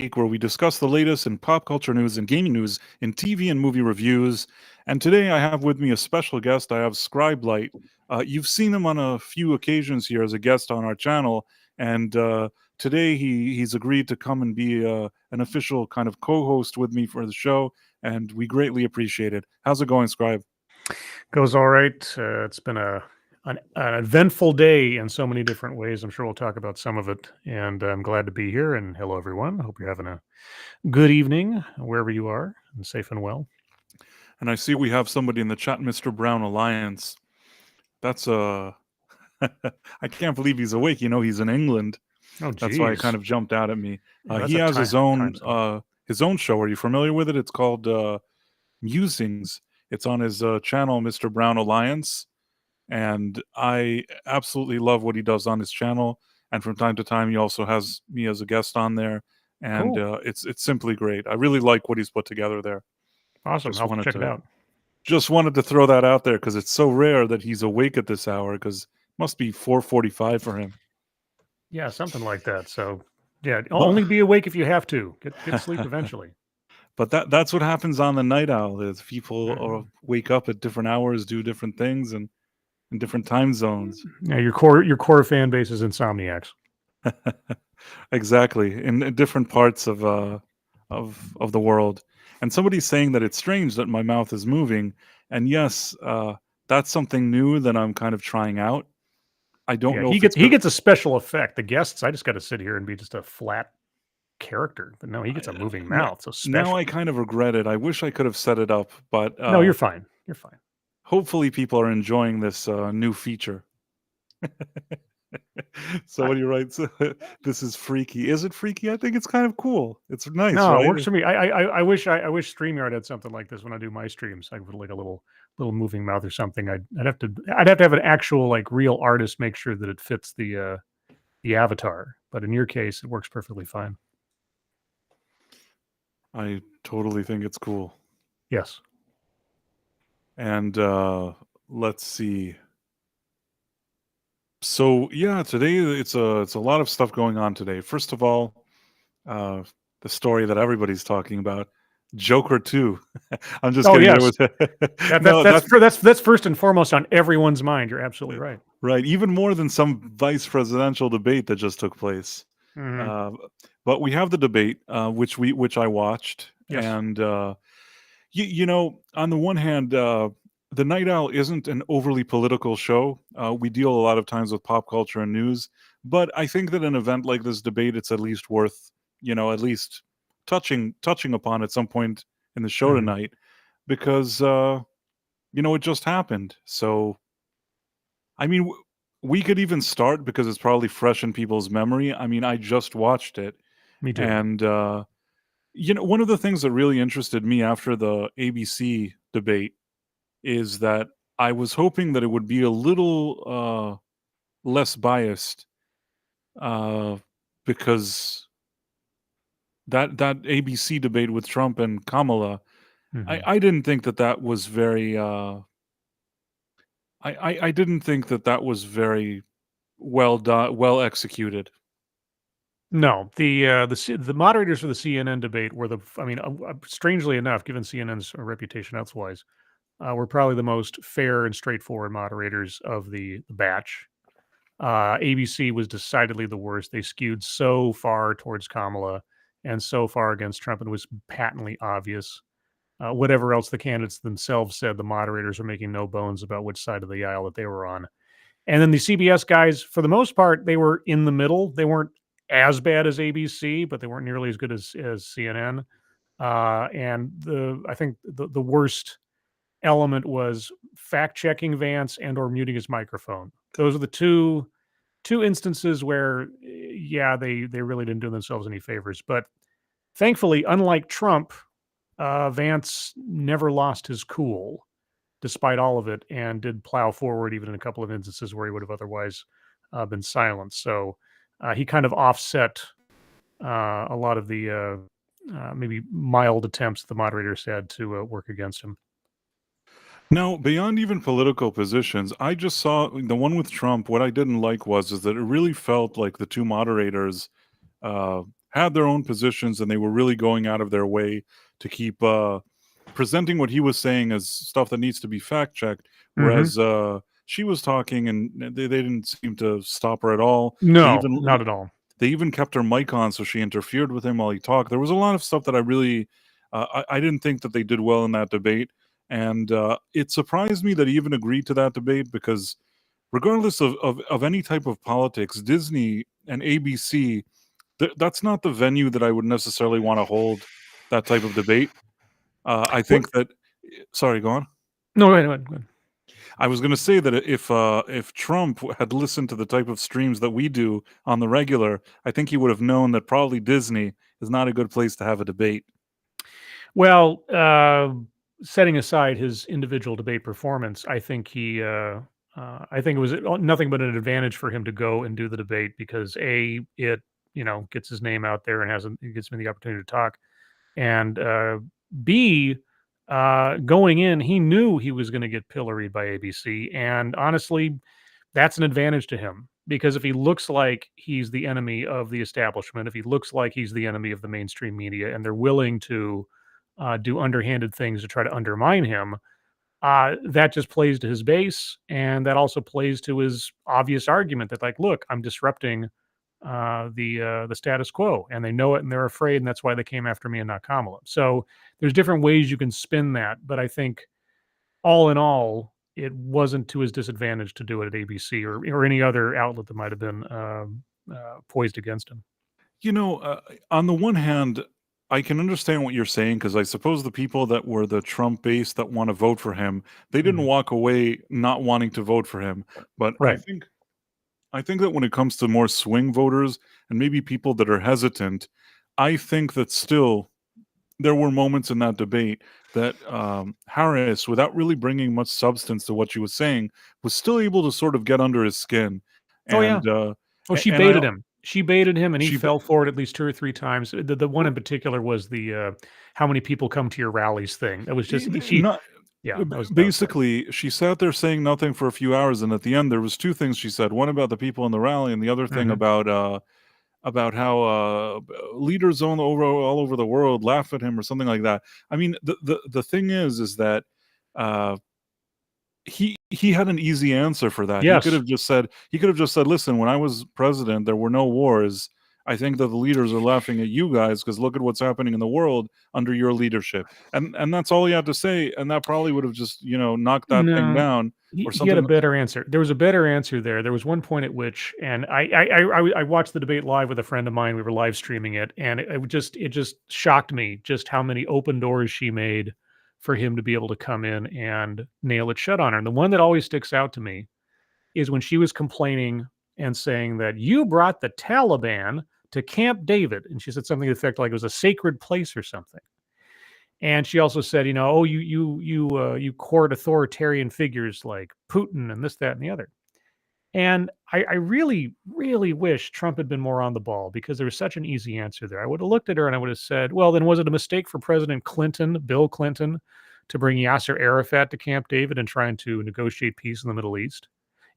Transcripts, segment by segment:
week where we discuss the latest in pop culture news and gaming news in TV and movie reviews. And today I have with me a special guest. I have Scribelight. You've seen him on a few occasions here as a guest on our channel, and today he's agreed to come and be an official kind of co-host with me for the show, and we greatly appreciate it. How's it going, Scribe? Goes all right. It's been an eventful day in so many different ways. I'm sure we'll talk about some of it. And I'm glad to be here. And hello, everyone. Hope you're having a good evening wherever you are and safe and well. And I see we have somebody in the chat, Mr. Brown Alliance. That's I can't believe he's awake. You know, he's in England. Oh, That's why it kind geez. of jumped out at me. Yeah, He that's a has time zone. his own show. Are you familiar with it? It's called Musings. It's on his channel, Mr. Brown Alliance, and I absolutely love what he does on his channel. And from time to time, he also has me as a guest on there, and Cool. it's simply great. I really like what he's put together there. Awesome. Just I'll wanted check it to out. just wanted to throw that out there because it's so rare that he's awake at this hour. Because it must be 4:45 for him. Yeah, something like that. So, yeah, But only be awake if you have to. Get sleep eventually. but that's what happens on the Night Owl. Is people Mhm. wake up at different hours, do different things, and in different time zones. Yeah, your core fan base is insomniacs. Exactly, in different parts of the world. And somebody's saying that it's strange that my mouth is moving. And yes, that's something new that I'm kind of trying out. I don't Yeah, know he if gets it's he good. gets a special effect. The guests, I just got to sit here and be just a flat character. But no, he gets a moving N- mouth. So Now special. I kind of regret it. I wish I could have set it up, but No, you're fine. You're fine. hopefully people are enjoying this new feature. So I, what do you write? This is freaky. Is it freaky? I think it's kind of cool. It's nice, no, it right? works for me. I wish StreamYard had something like this when I do my streams. I would like a little moving mouth or something. I'd have to have an actual like real artist make sure that it fits the avatar. But in your case, it works perfectly fine. I totally think it's cool. Yes. And let's see. So yeah, today it's a lot of stuff going on today. First of all, uh, the story that everybody's talking about, Joker 2. I'm just Oh kidding. There yes. was That no, that's that's that's fir- that's that's first and foremost on everyone's mind. You're absolutely right. right. Even more than some vice presidential debate that just took place. Hmm. Uh, but we have the debate, which I watched, Yes. and on the one hand, the Night Owl isn't an overly political show. We deal a lot of times with pop culture and news, but I think that an event like this debate, it's at least worth, at least touching upon at some point in the show Hmm. tonight, because it just happened. So, I mean, we could even start because it's probably fresh in people's memory. I mean, I just watched it, Me too. and one of the things that really interested me after the ABC debate is that I was hoping that it would be a little less biased, uh, because that ABC debate with Trump and Kamala, Hmm. I didn't think that was very. I didn't think that was very well done, well executed. No, the moderators for the CNN debate were strangely enough, given CNN's reputation elsewise, were probably the most fair and straightforward moderators of the batch. ABC was decidedly the worst. They skewed so far towards Kamala and so far against Trump, and it was patently obvious. Whatever else the candidates themselves said, the moderators were making no bones about which side of the aisle that they were on. And then the CBS guys, for the most part, they were in the middle. They weren't as bad as ABC, but they weren't nearly as good as CNN. And I think the worst element was fact checking Vance and or muting his microphone. Those are the two instances where, yeah, they really didn't do themselves any favors. But thankfully, unlike Trump, Vance never lost his cool despite all of it, and did plow forward even in a couple of instances where he would have otherwise been silenced. So he kind of offset a lot of the maybe mild attempts the moderators had to work against him. Now, beyond even political positions, I just saw the one with Trump. What I didn't like was is that it really felt like the two moderators uh, had their own positions, and they were really going out of their way to keep presenting what he was saying as stuff that needs to be fact checked. Mhm. Whereas she was talking, and they didn't seem to stop her at all. They No, even not at all. they even kept her mic on, so she interfered with him while he talked. There was a lot of stuff that I really, I didn't think that they did well in that debate, and it surprised me that he even agreed to that debate because, regardless of any type of politics, Disney and ABC, that's not the venue that I would necessarily want to hold that type of debate. I What think that. Sorry, go on. No, go ahead, go ahead. I was going to say that if Trump had listened to the type of streams that we do on the regular, I think he would have known that probably Disney is not a good place to have a debate. Well, setting aside his individual debate performance, I think it was nothing but an advantage for him to go and do the debate because A, it, gets his name out there and it gives me the opportunity to talk. And B, going in, he knew he was going to get pilloried by ABC. And honestly, that's an advantage to him because if he looks like he's the enemy of the establishment, if he looks like he's the enemy of the mainstream media, and they're willing to do underhanded things to try to undermine him, that just plays to his base, and that also plays to his obvious argument that, like, look, I'm disrupting the status quo, and they know it, and they're afraid, and that's why they came after me and not Kamala. So there's different ways you can spin that, but I think all in all, it wasn't to his disadvantage to do it at ABC or any other outlet that might have been poised against him. On the one hand, I can understand what you're saying because I suppose the people that were the Trump base that want to vote for him, they didn't Mhm. walk away not wanting to vote for him. But Right. I think that when it comes to more swing voters and maybe people that are hesitant, I think that still there were moments in that debate that Harris, without really bringing much substance to what she was saying, was still able to sort of get under his skin. Oh yeah. And Oh, she and I baited him. She baited him, and he she fell for it at least 2 or 3 times. The one in particular was the, "How many people come to your rallies?" thing. That was just she not yeah, that was bad. basically she sat there saying nothing for a few hours, and at the end there was two things she said. One about the people in the rally, and the other thing Mhm. about how leaders all over the world laugh at him or something like that. I mean, the thing is that uh, he had an easy answer for that. Yes. He could have just said, listen, when I was president, there were no wars. I think that the leaders are laughing at you guys because look at what's happening in the world under your leadership. And that's all he had to say, and that probably would have just, knocked that thing No, down or he had a something. better answer. There was a better answer there. There was one point at which, and I watched the debate live with a friend of mine. We were live streaming it, and it just shocked me just how many open doors she made for him to be able to come in and nail it shut on her. And the one that always sticks out to me is when she was complaining and saying that you brought the Taliban to Camp David, and she said something to the effect like it was a sacred place or something. And she also said, "Oh, you court authoritarian figures like Putin and this, that, and the other." And I really, really wish Trump had been more on the ball because there was such an easy answer there. I would have looked at her and I would have said, "Well, then was it a mistake for President Clinton, Bill Clinton, to bring Yasser Arafat to Camp David and trying to negotiate peace in the Middle East?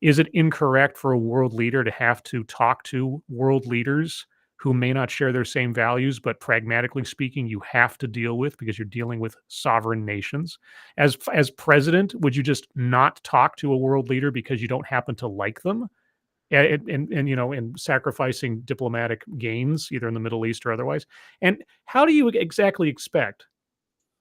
Is it incorrect for a world leader to have to talk to world leaders who may not share their same values, but pragmatically speaking, you have to deal with because you're dealing with sovereign nations? As president, would you just not talk to a world leader because you don't happen to like them? And sacrificing diplomatic gains either in the Middle East or otherwise. And how do you exactly expect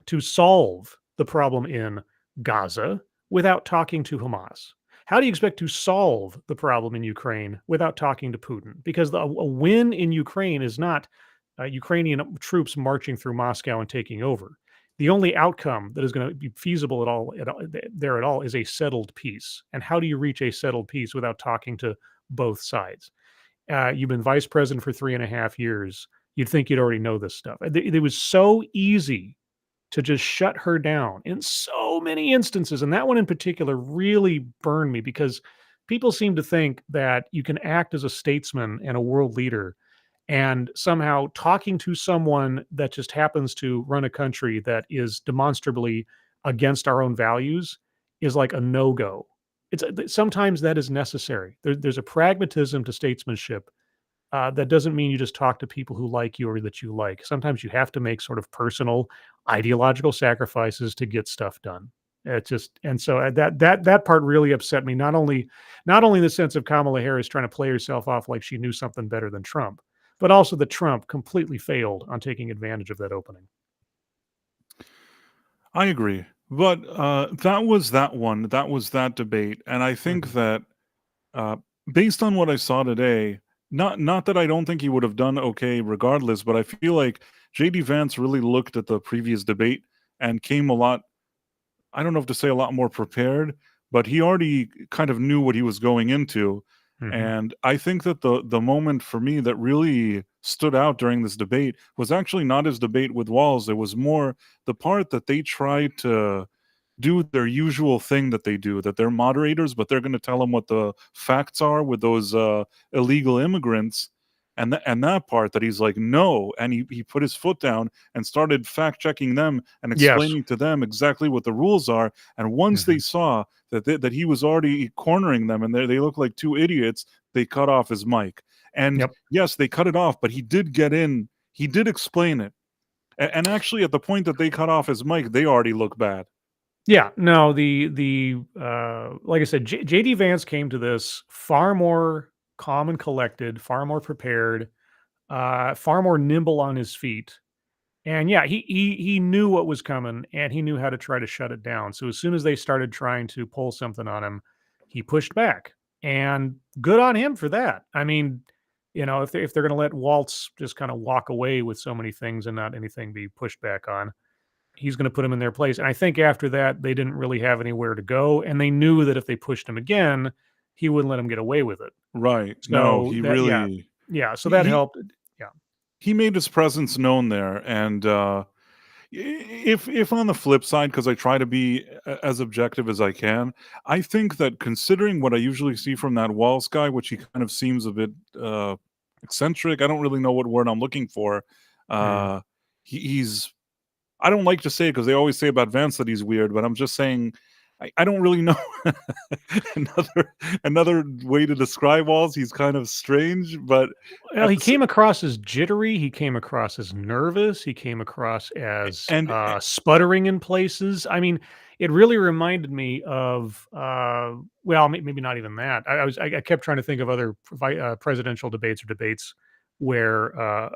to solve the problem in Gaza without talking to Hamas? How do you expect to solve the problem in Ukraine without talking to Putin? Because a win in Ukraine is not Ukrainian troops marching through Moscow and taking over. The only outcome that is going to be feasible there at all is a settled peace. And how do you reach a settled peace without talking to both sides? You've been vice president for 3.5 years. You'd think you'd already know this stuff. It was so easy to just shut her down in so many instances. And that one in particular really burned me because people seem to think that you can act as a statesman and a world leader and somehow talking to someone that just happens to run a country that is demonstrably against our own values is like a no-go. Sometimes that is necessary. There's a pragmatism to statesmanship that doesn't mean you just talk to people who like you or that you like. Sometimes you have to make sort of personal ideological sacrifices to get stuff done. It just and so that part really upset me. Not only in the sense of Kamala Harris trying to play herself off like she knew something better than Trump, but also that Trump completely failed on taking advantage of that opening. I agree. But that was that one. That was that debate. And I think Mhm. that uh, based on what I saw today, not that I don't think he would have done okay regardless, but I feel like JD Vance really looked at the previous debate and came a lot, I don't know if to say a lot more prepared, but he already kind of knew what he was going into. Mhm. And I think that the moment for me that really stood out during this debate was actually not his debate with Walls. It was more the part that they tried to do their usual thing that they do, that they're moderators, but they're going to tell them what the facts are with those illegal immigrants. And that part that he's like, no. And he put his foot down and started fact checking them and Yes. explaining to them exactly what the rules are. And once they Mhm. saw that he was already cornering them and they look like two idiots, they cut off his mic. And Yep. yes, they cut it off, but he did get in, he did explain it. And actually, at the point that they cut off his mic, they already look bad. Yeah, no, like I said, JD Vance came to this far more calm and collected, far more prepared, far more nimble on his feet. And yeah, he knew what was coming and he knew how to try to shut it down. So as soon as they started trying to pull something on him, he pushed back. And good on him for that. I mean, if they're going to let Waltz just kind of walk away with so many things and not anything be pushed back on, he's going to put him in their place. And I think after that, they didn't really have anywhere to go, and they knew that if they pushed him again, he wouldn't let him get away with it. Right. No, So he that, yeah, really yeah. So that he helped. Yeah. he made his presence known there. And if on the flip side, because I try to be as objective as I can, I think that considering what I usually see from that Walls guy, which he kind of seems a bit eccentric. I don't really know what word I'm looking for. Mhm. Uh, he's I don't like to say it because they always say about Vance that he's weird, but I'm just saying I don't really know another way to describe Walls. He's kind of strange, but Well, at he the came across as jittery. He came across as nervous. He came across as and sputtering in places. I mean, it really reminded me of, well, maybe not even that. I kept trying to think of other presidential debates or debates where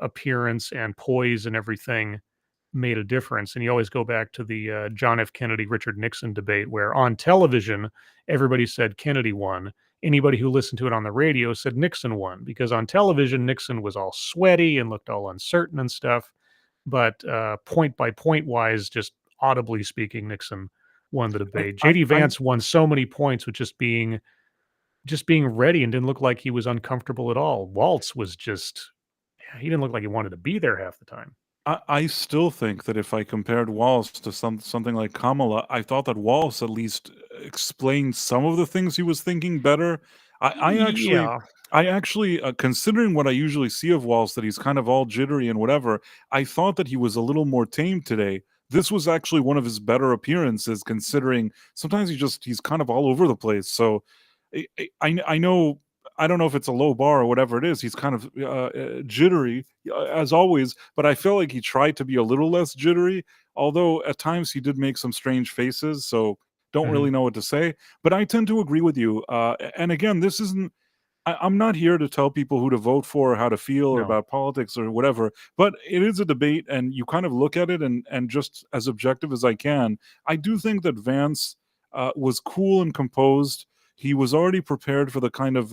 appearance and poise and everything made a difference. And you always go back to the John F. Kennedy, Richard Nixon debate, where on television, everybody said Kennedy won. Anybody who listened to it on the radio said Nixon won because on television, Nixon was all sweaty and looked all uncertain and stuff. But point by point wise, just audibly speaking, Nixon won the debate. JD I Vance won so many points with just being ready and didn't look like he was uncomfortable at all. Waltz was just he didn't look like he wanted to be there half the time. I still think that if I compared Wallace to something like Kamala, I thought that Wallace at least explained some of the things he was thinking better. I, I actually, Yeah. I actually, considering what I usually see of Wallace, that he's kind of all jittery and whatever, I thought that he was a little more tame today. This was actually one of his better appearances, considering sometimes he's kind of all over the place. So I know I don't know if it's a low bar or whatever it is. He's kind of jittery as always, but I feel like he tried to be a little less jittery. Although at times he did make some strange faces, so don't Mhm. really know what to say. But I tend to agree with you. And again, this isn't. I'm not here to tell people who to vote for or how to feel or No. about politics or whatever. But it is a debate, and you kind of look at it and just as objective as I can. I do think that Vance was cool and composed. He was already prepared for the kind of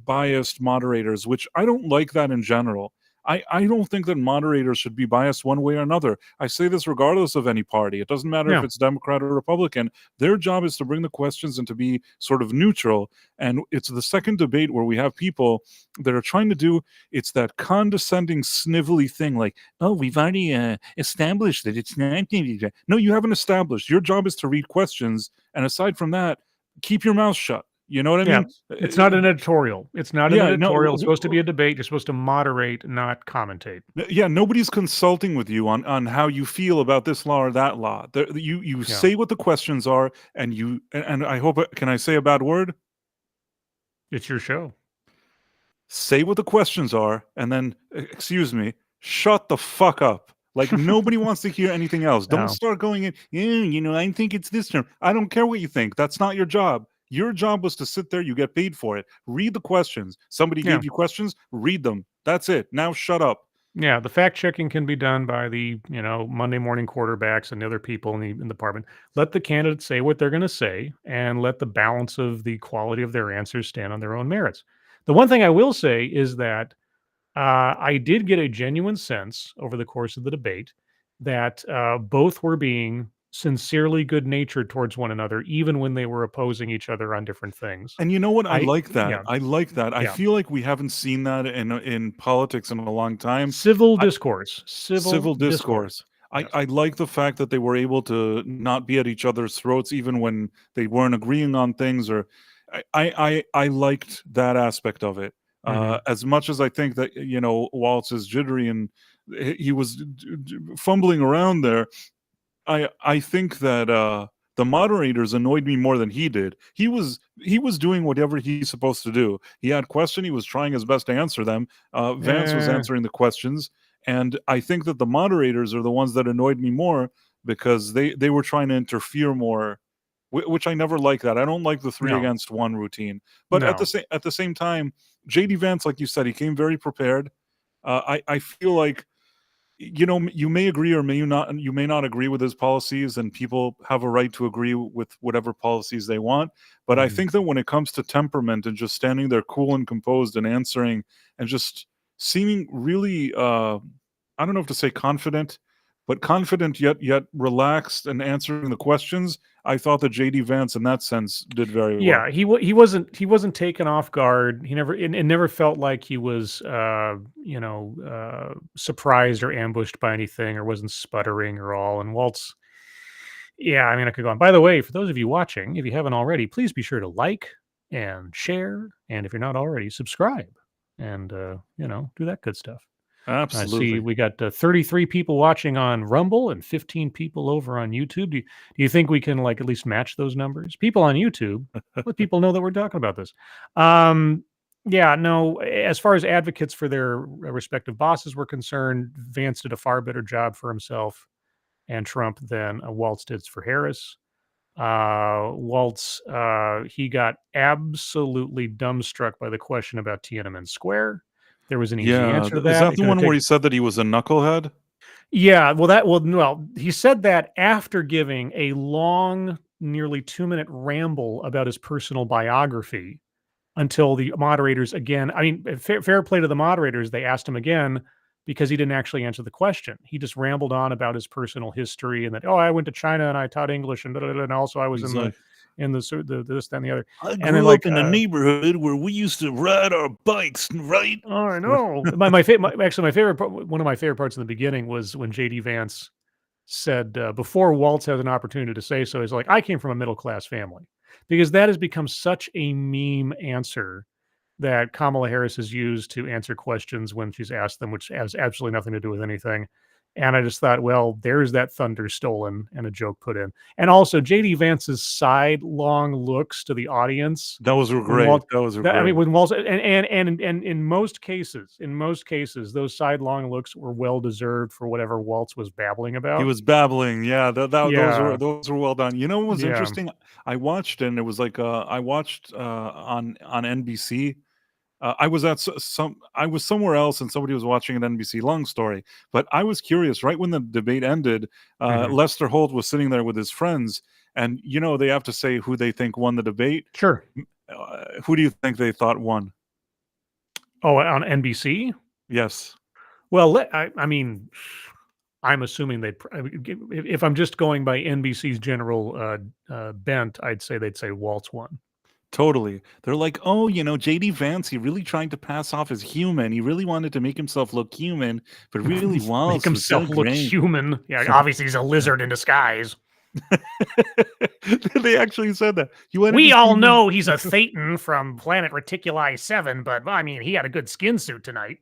biased moderators, which I don't like that in general. I don't think that moderators should be biased one way or another. I say this regardless of any party. It doesn't matter if Yeah. it's Democrat or Republican. Their job is to bring the questions and to be sort of neutral. And it's the second debate where we have people that are trying to do it's that condescending, snivelly thing like, oh, we've already established that it's not. No, you haven't established. Your job is to read questions. And aside from that, keep your mouth shut. You know what I Yeah. mean? It's not an editorial. It's not an Yeah, editorial. It's no, supposed to be a debate. You're supposed to moderate, not commentate. yeah, nobody's consulting with you on how you feel about this law or that law. You Yeah. say what the questions are, and I hope can I say a bad word? It's your show. say what the questions are, and then, excuse me, shut the fuck up. Like, nobody wants to hear anything else. Don't No. start going in, I think it's this term. I don't care what you think. That's not your job. Your job was to sit there. You get paid for it. Read the questions. Somebody Yeah. gave you questions. Read them. That's it. Now shut up. Yeah, the fact checking can be done by the, Monday morning quarterbacks and the other people in the department. Let the candidates say what they're going to say and let the balance of the quality of their answers stand on their own merits. The one thing I will say is that I did get a genuine sense over the course of the debate that both were being sincerely good natured towards one another, even when they were opposing each other on different things. And you know what? I like that. Yeah, I like that. I yeah. feel like we haven't seen that in politics in a long time. Civil I, discourse, civil civil discourse. discourse. Yes. I like the fact that they were able to not be at each other's throats even when they weren't agreeing on things. Or I liked that aspect of it. Hmm. As much as I think that Waltz is jittery and he was fumbling around there, I think that the moderators annoyed me more than he did. He was doing whatever he's supposed to do. He had question. He was trying his best to answer them. Vance was Eh, answering the questions, and I think that the moderators are the ones that annoyed me more because they were trying to interfere more, which I never like that. I don't like the three no, against one routine. But no. at the same time, JD Vance, like you said, he came very prepared. I feel like you may agree or you may not agree with his policies, and people have a right to agree with whatever policies they want, but I Mhm. think that when it comes to temperament and just standing there cool and composed and answering and just seeming really I don't know if to say confident, but confident yet relaxed and answering the questions, I thought that JD Vance in that sense did very well. Yeah, he wasn't taken off guard. He never it never felt like he was surprised or ambushed by anything or wasn't sputtering or all. And Waltz, yeah, I mean I could go on. By the way, for those of you watching, if you haven't already, please be sure to like and share, and if you're not already, subscribe and do that good stuff. I see Absolutely. we got 33 people watching on Rumble and 15 people over on YouTube. Do you think we can like at least match those numbers? People on YouTube, let people know that we're talking about this. Yeah, no, as far as advocates for their respective bosses were concerned, Vance did a far better job for himself and Trump than Waltz did for Harris. Waltz, he got absolutely dumbstruck by the question about Tiananmen Square. There was an easy Yeah, answer to is that. that It the could have one where taken. he said that he was a knucklehead? Yeah, he said that after giving a long, nearly 2-minute ramble about his personal biography until the moderators again. I mean, fair play to the moderators. They asked him again because he didn't actually answer the question. He just rambled on about his personal history and that, oh, I went to China and I taught English and, da, da, da, and also I was He's like, in the this, that, and the other. I And then grew up like, in a neighborhood where we used to ride our bikes, right? oh, I know. Actually, one of my favorite parts in the beginning was when JD Vance said before Waltz has an opportunity to say so, he's like, I came from a middle class family, because that has become such a meme answer that Kamala Harris has used to answer questions when she's asked them, which has absolutely nothing to do with anything. And I just thought, well, there's that thunder stolen and a joke put in. And also JD Vance's sidelong looks to the audience Those were when great. Walt Those were I mean, great. when Waltz and in most cases, those sidelong looks were well deserved for whatever Waltz was babbling He about. was babbling. Yeah, Yeah, those were well done. You know what was yeah, interesting? I watched and it was like I watched on NBC. I was at I was somewhere else and somebody was watching at NBC. Long story, but I was curious. Right when the debate ended, mhm. Lester Holt was sitting there with his friends, and they have to say who they think won the debate. Sure. Who do you think they thought won? Oh, on NBC? Yes, Well, I mean, I'm assuming if I'm just going by NBC's general bent, I'd say they'd say Waltz won. totally. They're like, oh, JD Vance, he really tried to pass off as human. He really wanted to make himself look human, but really Make Wallace was so himself look great. human. Yeah, obviously he's a lizard in disguise. They actually said that. He wanted We to all see him. know he's a Thetan from planet Reticuli 7, but I mean, he had a good skin suit tonight.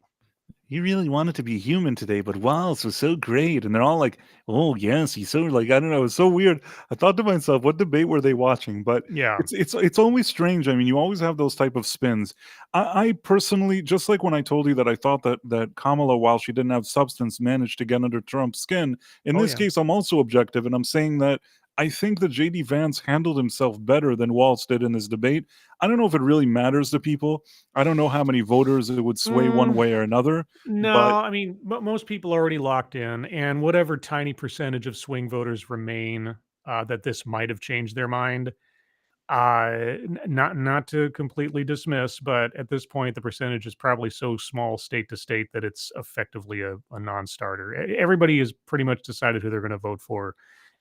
he really wanted to be human today, but Walz was so great. And they're all like, oh, yes, he's so, like, I don't know, it's so weird. I thought to myself, what debate were they watching? But Yeah. it's always strange. I mean, you always have those type of spins. I personally, just like when I told you that I thought that Kamala, while she didn't have substance, managed to get under Trump's skin, in Oh this yeah. case, I'm also objective, and I'm saying that I think that JD Vance handled himself better than Walz did in this debate. I don't know if it really matters to people. I don't know how many voters it would sway one Mm, way or another, no, but I mean, most people are already locked in, and whatever tiny percentage of swing voters remain, that this might have changed their mind. Not to completely dismiss, but at this point, the percentage is probably so small state to state that it's effectively a non-starter. Everybody has pretty much decided who they're going to vote for,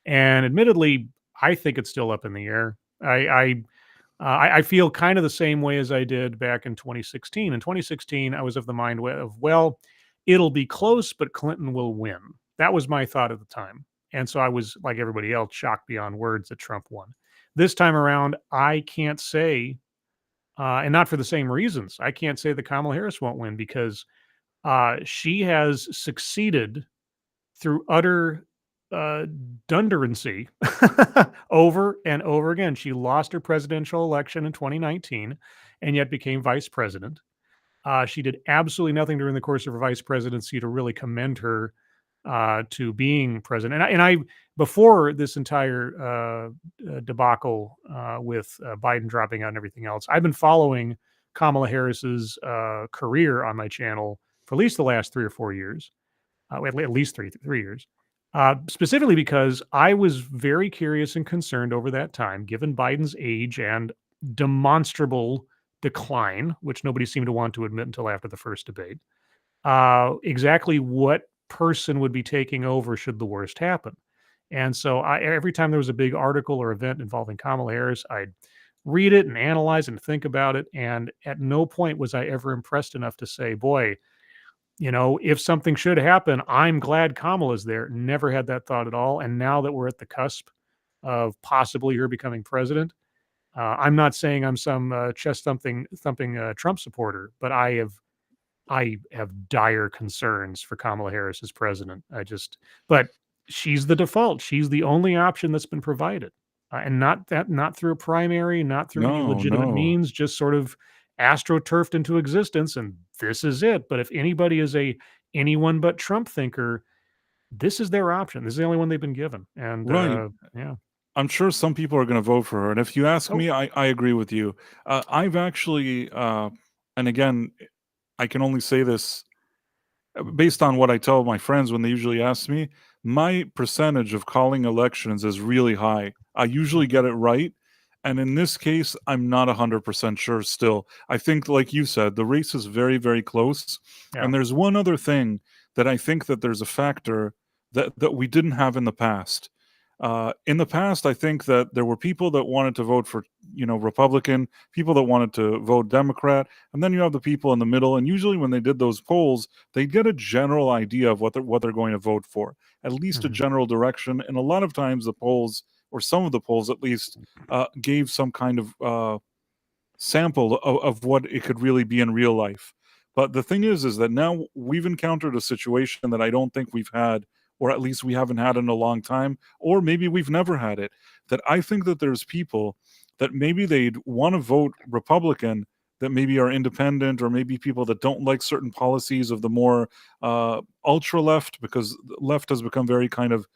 and admittedly, I think it's still up in the air. I feel kind of the same way as I did back in 2016. In 2016, I was of the mind of, well, it'll be close, but Clinton will win. That was my thought at the time. And so I was, like everybody else, shocked beyond words that Trump won. This time around, I can't say, and not for the same reasons, I can't say that Kamala Harris won't win because she has succeeded through utter uh, dunderancy over and over again. She lost her presidential election in 2019 and yet became vice president. She did absolutely nothing during the course of her vice presidency to really commend her to being president. And I before this entire debacle with Biden dropping out and everything else, I've been following Kamala Harris's career on my channel for at least the last 3 or 4 years, at least 3 years. Specifically because I was very curious and concerned over that time, given Biden's age and demonstrable decline, which nobody seemed to want to admit until after the first debate, exactly what person would be taking over should the worst happen. And so every time there was a big article or event involving Kamala Harris, I'd read it and analyze and think about it. And at no point was I ever impressed enough to say, boy, if something should happen, I'm glad Kamala's there. Never had that thought at all. And now that we're at the cusp of possibly her becoming president, I'm not saying I'm some chest thumping Trump supporter, but I have dire concerns for Kamala Harris as president. But she's the default. She's the only option that's been provided, and not through a primary, not through any no, legitimate no. means, just sort of astroturfed into existence, and this is it. But if anybody is a anyone but Trump thinker, this is their option. This is the only one they've been given, and Right. yeah. I'm sure some people are going to vote for her. And if you ask Oh, me, I agree with you. I've actually, and again, I can only say this based on what I tell my friends when they usually ask me, my percentage of calling elections is really high. I usually mhm, get it right. And in this case, I'm not 100% sure still. I think, like you said, the race is very, very close. yeah. And there's one other thing that I think that there's a factor that we didn't have in the past. In the past, I think that there were people that wanted to vote for, Republican, people that wanted to vote Democrat, and then you have the people in the middle. And usually, when they did those polls, they get a general idea of what they're going to vote for, at least a Mhm. general direction. And a lot of times, the polls, or some of the polls at least, gave some kind of sample of what it could really be in real life. But the thing is that now we've encountered a situation that I don't think we've had, or at least we haven't had in a long time, or maybe we've never had it. That I think that there's people that maybe they'd want to vote Republican, that maybe are independent, or maybe people that don't like certain policies of the more ultra left, because the left has become very kind of,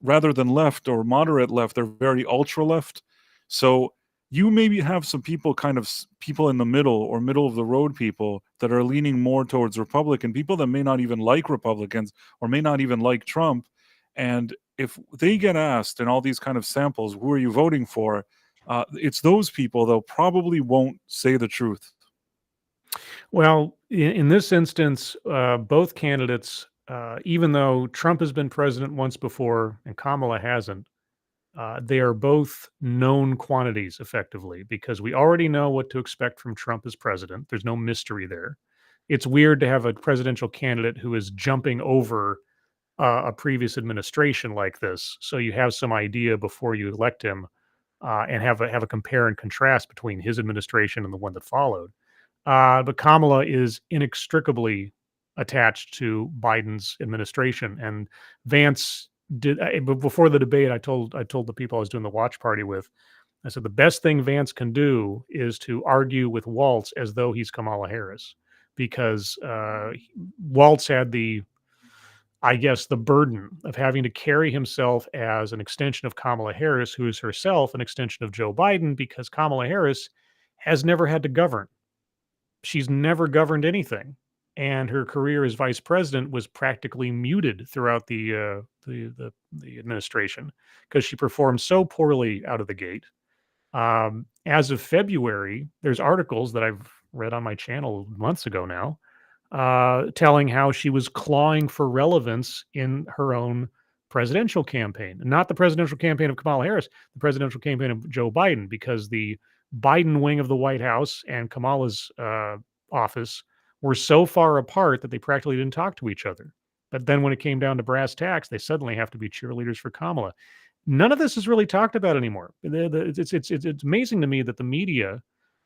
rather than left or moderate left, they're very ultra left. So you maybe have some people, kind of people in the middle or middle of the road people that are leaning more towards Republican, people that may not even like Republicans or may not even like Trump. And if they get asked in all these kind of samples, who are you voting for? It's those people that probably won't say the truth. Well, in this instance, both candidates, even though Trump has been president once before and Kamala hasn't, they are both known quantities effectively because we already know what to expect from Trump as president. There's no mystery there. It's weird to have a presidential candidate who is jumping over a previous administration like this, so you have some idea before you elect him, and have a compare and contrast between his administration and the one that followed. But Kamala is inextricably attached to Biden's administration. And Vance did before the debate. I told the people I was doing the watch party with. I said the best thing Vance can do is to argue with Waltz as though he's Kamala Harris, because Waltz had I guess, the burden of having to carry himself as an extension of Kamala Harris, who is herself an extension of Joe Biden, because Kamala Harris has never had to govern. She's never governed anything, and her career as vice president was practically muted throughout the administration because she performed so poorly out of the gate. As of February, there's articles that I've read on my channel months ago now, telling how she was clawing for relevance in her own presidential campaign, not the presidential campaign of Kamala Harris, the presidential campaign of Joe Biden, because the Biden wing of the White House and Kamala's office were so far apart that they practically didn't talk to each other. But then when it came down to brass tacks, they suddenly have to be cheerleaders for Kamala. None of this is really talked about anymore. It's amazing to me that the media,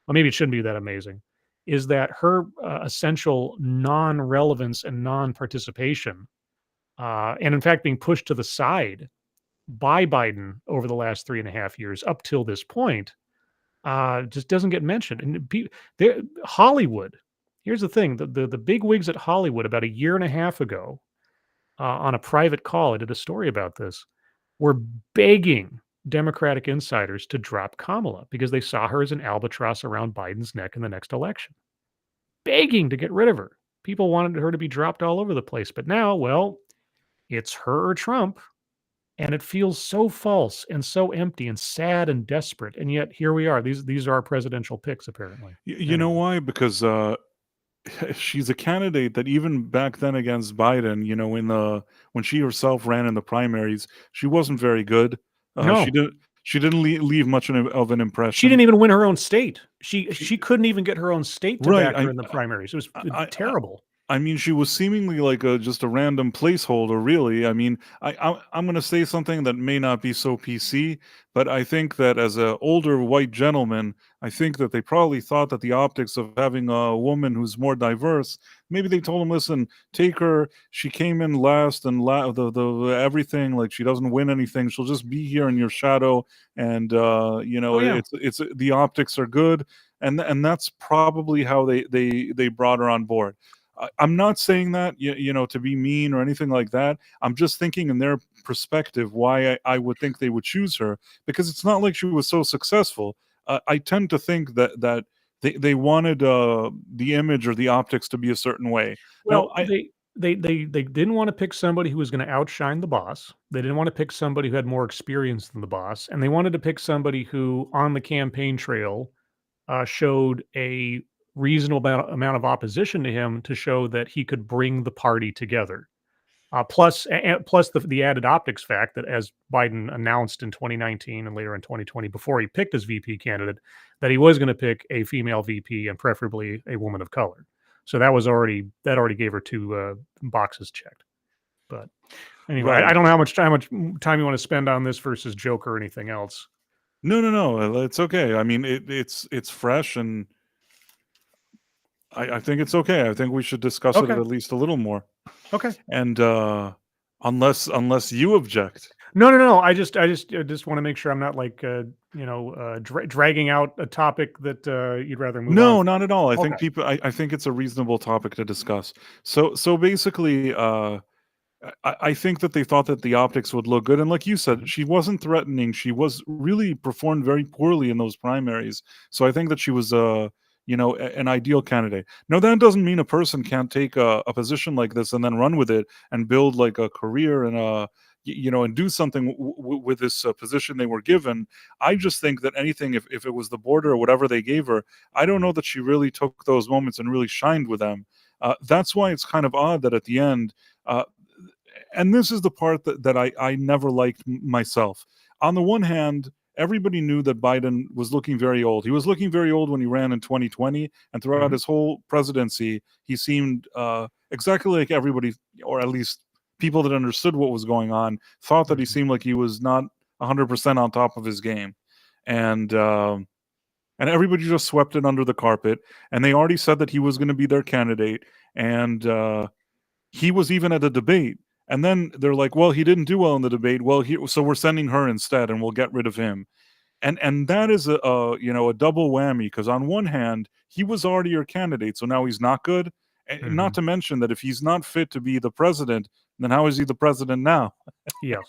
well, maybe it shouldn't be that amazing, is that her essential non-relevance and non-participation, and in fact being pushed to the side by Biden over the last 3.5 years up till this point, just doesn't get mentioned. And Hollywood, here's the thing: the big wigs at Hollywood about 1.5 years ago, on a private call, I did a story about this, were begging Democratic insiders to drop Kamala because they saw her as an albatross around Biden's neck in the next election. Begging to get rid of her. People wanted her to be dropped all over the place. But now, well, it's her or Trump. And it feels so false and so empty and sad and desperate. And yet here we are. These are our presidential picks, apparently. You know why? Because she's a candidate that even back then against Biden, when she herself ran in the primaries, she wasn't very good. No. She didn't leave much of an impression. She didn't even win her own state. She couldn't even get her own state to back her in the primaries. It was terrible. I mean, she was seemingly like just a random placeholder, really. I mean, I'm going to say something that may not be so PC, but I think that as an older white gentleman, I think that they probably thought that the optics of having a woman who's more diverse, maybe they told him, listen, take her. She came in last and the everything, like she doesn't win anything. She'll just be here in your shadow. And, it's the optics are good. And that's probably how they brought her on board. I'm not saying that, to be mean or anything like that. I'm just thinking in their perspective why I would think they would choose her, because it's not like she was so successful. I tend to think that they wanted the image or the optics to be a certain way. Well, they didn't want to pick somebody who was going to outshine the boss. They didn't want to pick somebody who had more experience than the boss, and they wanted to pick somebody who, on the campaign trail, showed a reasonable amount of opposition to him to show that he could bring the party together. Plus the added optics fact that, as Biden announced in 2019 and later in 2020, before he picked his VP candidate, that he was going to pick a female VP and preferably a woman of color. So that already gave her two boxes checked. But anyway, right. I don't know how much time you want to spend on this versus Joker or anything else. No, it's okay. I mean, it's fresh, and I think it's okay. I think we should discuss it at least a little more. Okay. And unless you object. No. I just want to make sure I'm not like dragging out a topic that you'd rather move on. No, not at all. I think I think it's a reasonable topic to discuss. So basically, I think that they thought that the optics would look good, and like you said, she wasn't threatening. She was really performed very poorly in those primaries. So I think that she was an ideal candidate. Now, that doesn't mean a person can't take a position like this and then run with it and build like a career and and do something with this position they were given. I just think that anything, if it was the border or whatever they gave her, I don't know that she really took those moments and really shined with them. That's why it's kind of odd that at the end, and this is the part that I never liked myself. On the one hand, everybody knew that Biden was looking very old. He was looking very old when he ran in 2020, and throughout his whole presidency, he seemed exactly like everybody, or at least people that understood what was going on, thought that he seemed like he was not 100% on top of his game. And everybody just swept it under the carpet, and they already said that he was going to be their candidate. And he was even at a debate. And then they're like, well, he didn't do well in the debate. Well, so we're sending her instead, and we'll get rid of him. And that is a double whammy, because on one hand he was already your candidate, so now he's not good, and not to mention that if he's not fit to be the president, then how is he the president now? Yes.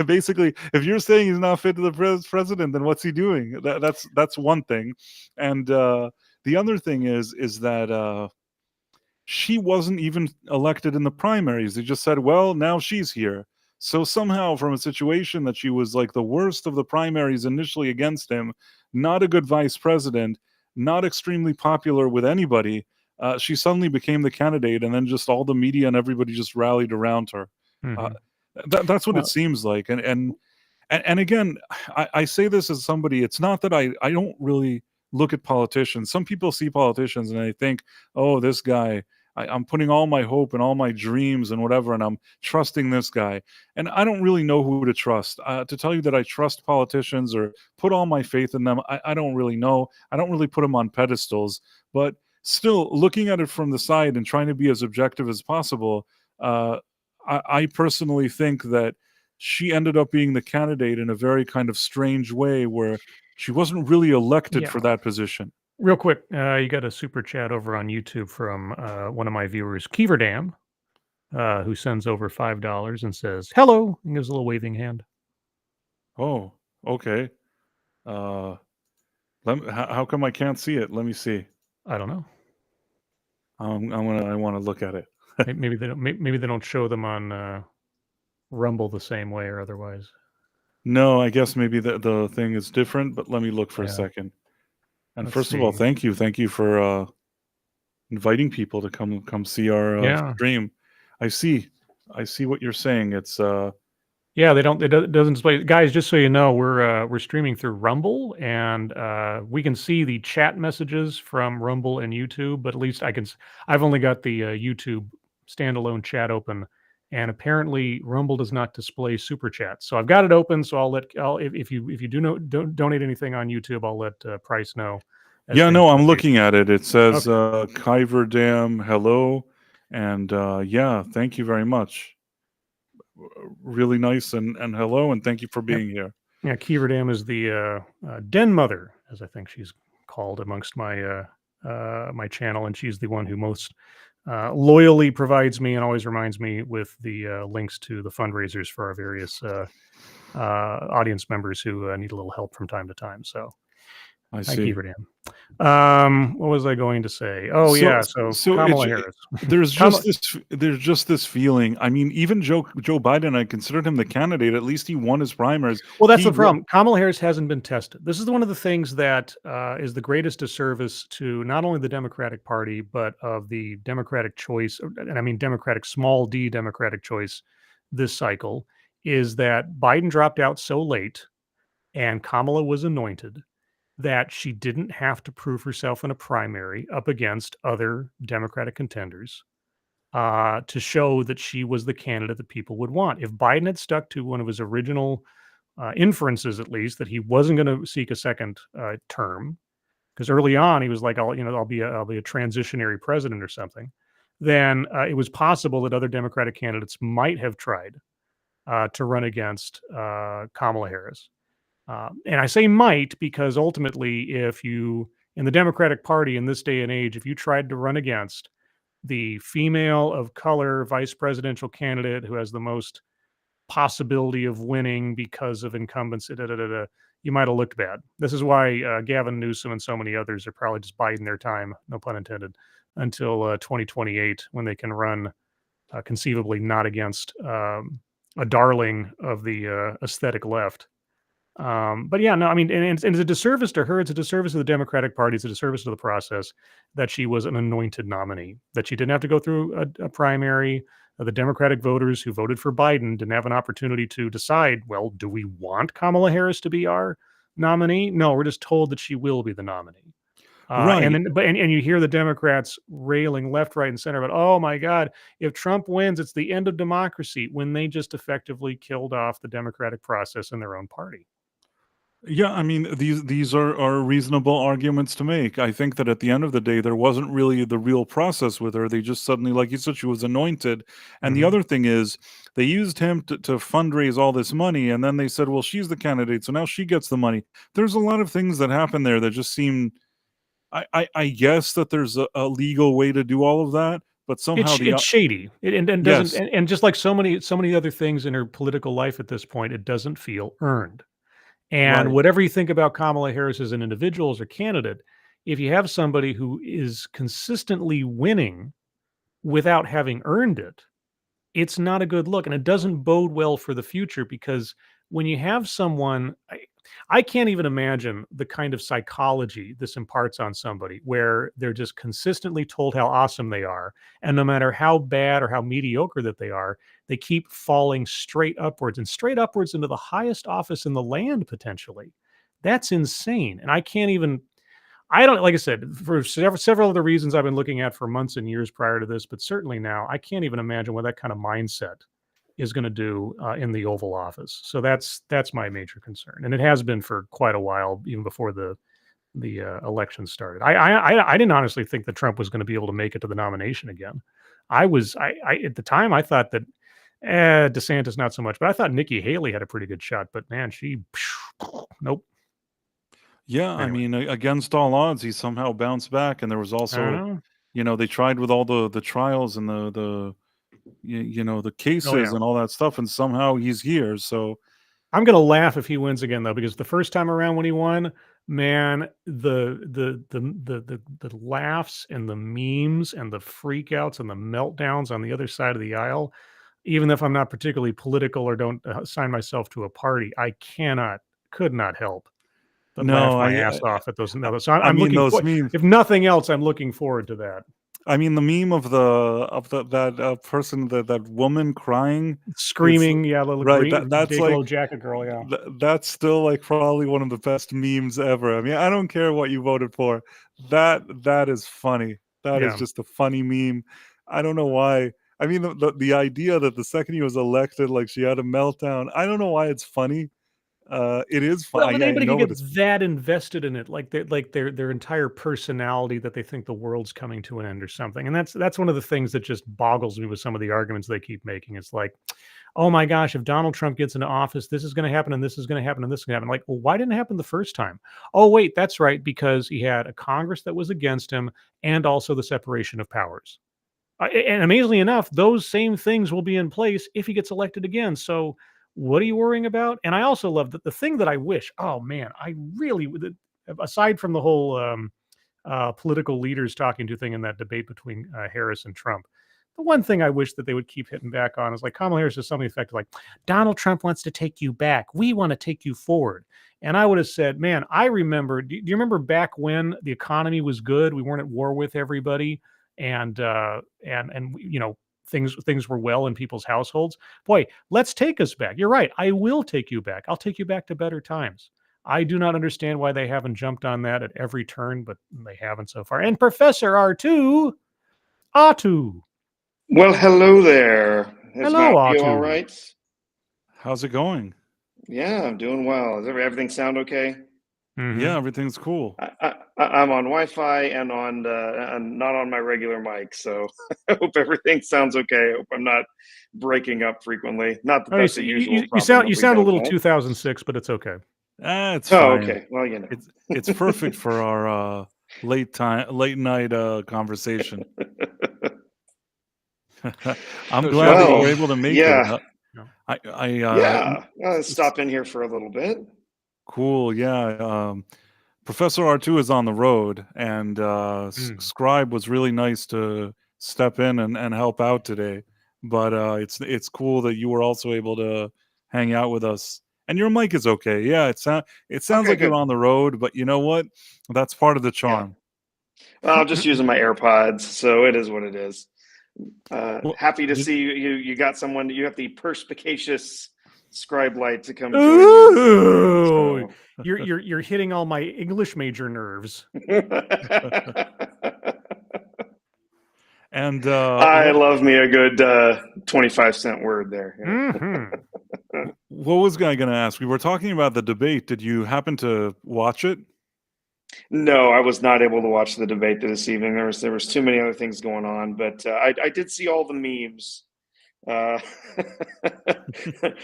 Basically, if you're saying he's not fit to the president, then what's he doing? That's one thing. And the other thing is that she wasn't even elected in the primaries. They just said, well, now she's here. So somehow, from a situation that she was like the worst of the primaries initially against him, not a good vice president, not extremely popular with anybody, she suddenly became the candidate, and then just all the media and everybody just rallied around her. Uh, that's what it seems like. And again, I say this as somebody, it's not that I don't really look at politicians. Some people see politicians and they think, oh, this guy, I'm putting all my hope and all my dreams and whatever, and I'm trusting this guy. And I don't really know who to trust. To tell you that I trust politicians or put all my faith in them, I don't really know. I don't really put them on pedestals. But still, looking at it from the side and trying to be as objective as possible, I personally think that she ended up being the candidate in a very kind of strange way, where she wasn't really elected for that position. Real quick, you got a super chat over on YouTube from one of my viewers, Keeverdam, who sends over $5 and says, hello, and gives a little waving hand. Oh, okay. How come I can't see it? Let me see. I don't know. I want to look at it. Maybe they don't show them on Rumble the same way or otherwise. No, I guess maybe the thing is different, but let me look for a second. And Let's first of all, thank you for inviting people to come see our stream. I see what you're saying. It's yeah, it doesn't display. Guys, just so you know, we're streaming through Rumble, and we can see the chat messages from Rumble and YouTube, but at least I've only got the YouTube standalone chat open, and apparently Rumble does not display super chats. So I've got it open, so if you don't donate anything on YouTube, I'll let Price know. Yeah, no, I'm looking at it. It says Kyverdam, hello, and yeah, thank you very much. Really nice, and hello, and thank you for being here. Yeah, Keeverdam is the den mother, as I think she's called amongst my my channel, and she's the one who most loyally provides me and always reminds me with the links to the fundraisers for our various audience members who need a little help from time to time. So I see. What was I going to say? Oh, so Kamala Harris. There's just this feeling. I mean, even Joe Biden, I considered him the candidate. At least he won his primaries. Well, that's the problem. Kamala Harris hasn't been tested. This is one of the things that is the greatest disservice to not only the Democratic Party, but of the Democratic choice, and I mean Democratic, small d Democratic choice this cycle, is that Biden dropped out so late and Kamala was anointed that she didn't have to prove herself in a primary up against other Democratic contenders to show that she was the candidate that people would want. If Biden had stuck to one of his original inferences, at least, that he wasn't going to seek a second term, because early on he was like, I'll be a transitionary president or something, then it was possible that other Democratic candidates might have tried to run against Kamala Harris. And I say might because ultimately, if you, in the Democratic Party in this day and age, if you tried to run against the female of color vice presidential candidate who has the most possibility of winning because of incumbency, you might have looked bad. This is why Gavin Newsom and so many others are probably just biding their time, no pun intended, until 2028 when they can run conceivably not against a darling of the aesthetic left. But yeah, no, I mean, and it's a disservice to her. It's a disservice to the Democratic Party. It's a disservice to the process that she was an anointed nominee, that she didn't have to go through a primary. The Democratic voters who voted for Biden didn't have an opportunity to decide, well, do we want Kamala Harris to be our nominee? No, we're just told that she will be the nominee. Right. And you hear the Democrats railing left, right, and center about, oh my God, if Trump wins, it's the end of democracy, when they just effectively killed off the democratic process in their own party. Yeah, I mean these are reasonable arguments to make. I think that at the end of the day, there wasn't really the real process with her. They just suddenly, like you said, she was anointed. And the Hmm. other thing is, they used him to fundraise all this money, and then they said, "Well, she's the candidate, so now she gets the money." There's a lot of things that happen there that just seem. I guess that there's a legal way to do all of that, but somehow the It's shady, and doesn't, yes, and just like so many other things in her political life at this point, it doesn't feel earned. And right. whatever you think about Kamala Harris as an individual, as a candidate, if you have somebody who is consistently winning without having earned it, it's not a good look, and it doesn't bode well for the future because when you have someone, I can't even imagine the kind of psychology this imparts on somebody where they're just consistently told how awesome they are, and no matter how bad or how mediocre that they keep falling straight upwards into the highest office in the land potentially. That's insane, and I can't even. I don't, like I said, for several other reasons I've been looking at for months and years prior to this, but certainly now I can't even imagine what that kind of mindset is going to do in the Oval Office. So that's my major concern, and it has been for quite a while, even before the election started. I didn't honestly think that Trump was going to be able to make it to the nomination again. I at the time I thought that DeSantis not so much, but I thought Nikki Haley had a pretty good shot. But man, she nope. Yeah, I Anyway, mean, against all odds, he somehow bounced back, and there was I don't also, know. they tried with all the trials and the Oh cases yeah. and all that stuff, and somehow he's here. So I'm gonna laugh if he wins again though, because the first time around when he won, man, the laughs and the memes and the freakouts and the meltdowns on the other side of the aisle, even if I'm not particularly political or don't assign myself to a party, could not help but laugh no, my ass off at those. No, so I I'm mean looking those for, memes. if nothing else, I'm looking forward to that. I mean the meme of the that person, that woman crying. It's Screaming, yeah, little right. green That's day like glow jacket girl, yeah, that's still like probably one of the best memes ever. I mean, I don't care what you voted for. That is funny. That is yeah. just a funny meme. I don't know why. I mean, the idea that the second he was elected, like she had a meltdown. I don't know why it's funny. It is Well, funny. but I anybody could know it is. get that invested in it, like their entire personality that they think the world's coming to an end or something. And that's one of the things that just boggles me with some of the arguments they keep making. It's like, oh my gosh, if Donald Trump gets into office, this is going to happen, and this is going to happen, and this is going to happen. Like, well, why didn't it happen the first time? Oh, wait, that's right, because he had a Congress that was against him, and also the separation of powers. And amazingly enough, those same things will be in place if he gets elected again. So, what are you worrying about? And I also love that the thing that I wish. Oh man, I really aside from the whole political leaders talking to thing in that debate between Harris and Trump. The one thing I wish that they would keep hitting back on is like Kamala Harris says something effective like, Donald Trump wants to take you back. We want to take you forward. And I would have said, man, I remember, do you remember back when the economy was good? We weren't at war with everybody. And things were well in people's households. Boy, let's take us back. You're right. I will take you back. I'll take you back to better times. I do not understand why they haven't jumped on that at every turn, but they haven't so far. And Professor R2, Atu. Well, hello there. Is Hello, Mountain View all Atu. right? How's it going? Yeah, I'm doing well. Does everything sound okay? Yeah, Mm-hmm. everything's cool. I'm on Wi-Fi and I'm not on my regular mic, so I hope everything sounds okay. I hope I'm not breaking up frequently. Not that Oh, that's a usual problem that you we sound a don't little have. 2006, but it's okay. It's Oh, fine. okay. Well, It's perfect for our late night conversation. I'm So glad shall that you well, were we? able to make it. yeah, No. yeah. I'll stop in here for a little bit. Cool. Yeah. Professor R2 is on the road, and Mm. Scribe was really nice to step in and help out today. But it's cool that you were also able to hang out with us. And your mic is okay. Yeah, it sounds Okay, like you're good. on the road, but you know what? That's part of the Yeah. charm. Well, I'm just using my AirPods, so it is what it is. Well, Happy to did, see you got someone. You have the perspicacious scribe light to come join you this evening. Ooh, So, you're hitting all my English major nerves. and I love me a good 25-cent word there. Yeah. Mm-hmm. what was I going to ask? We were talking about the debate. Did you happen to watch it? No, I was not able to watch the debate this evening. There was too many other things going on, but I did see all the memes uh,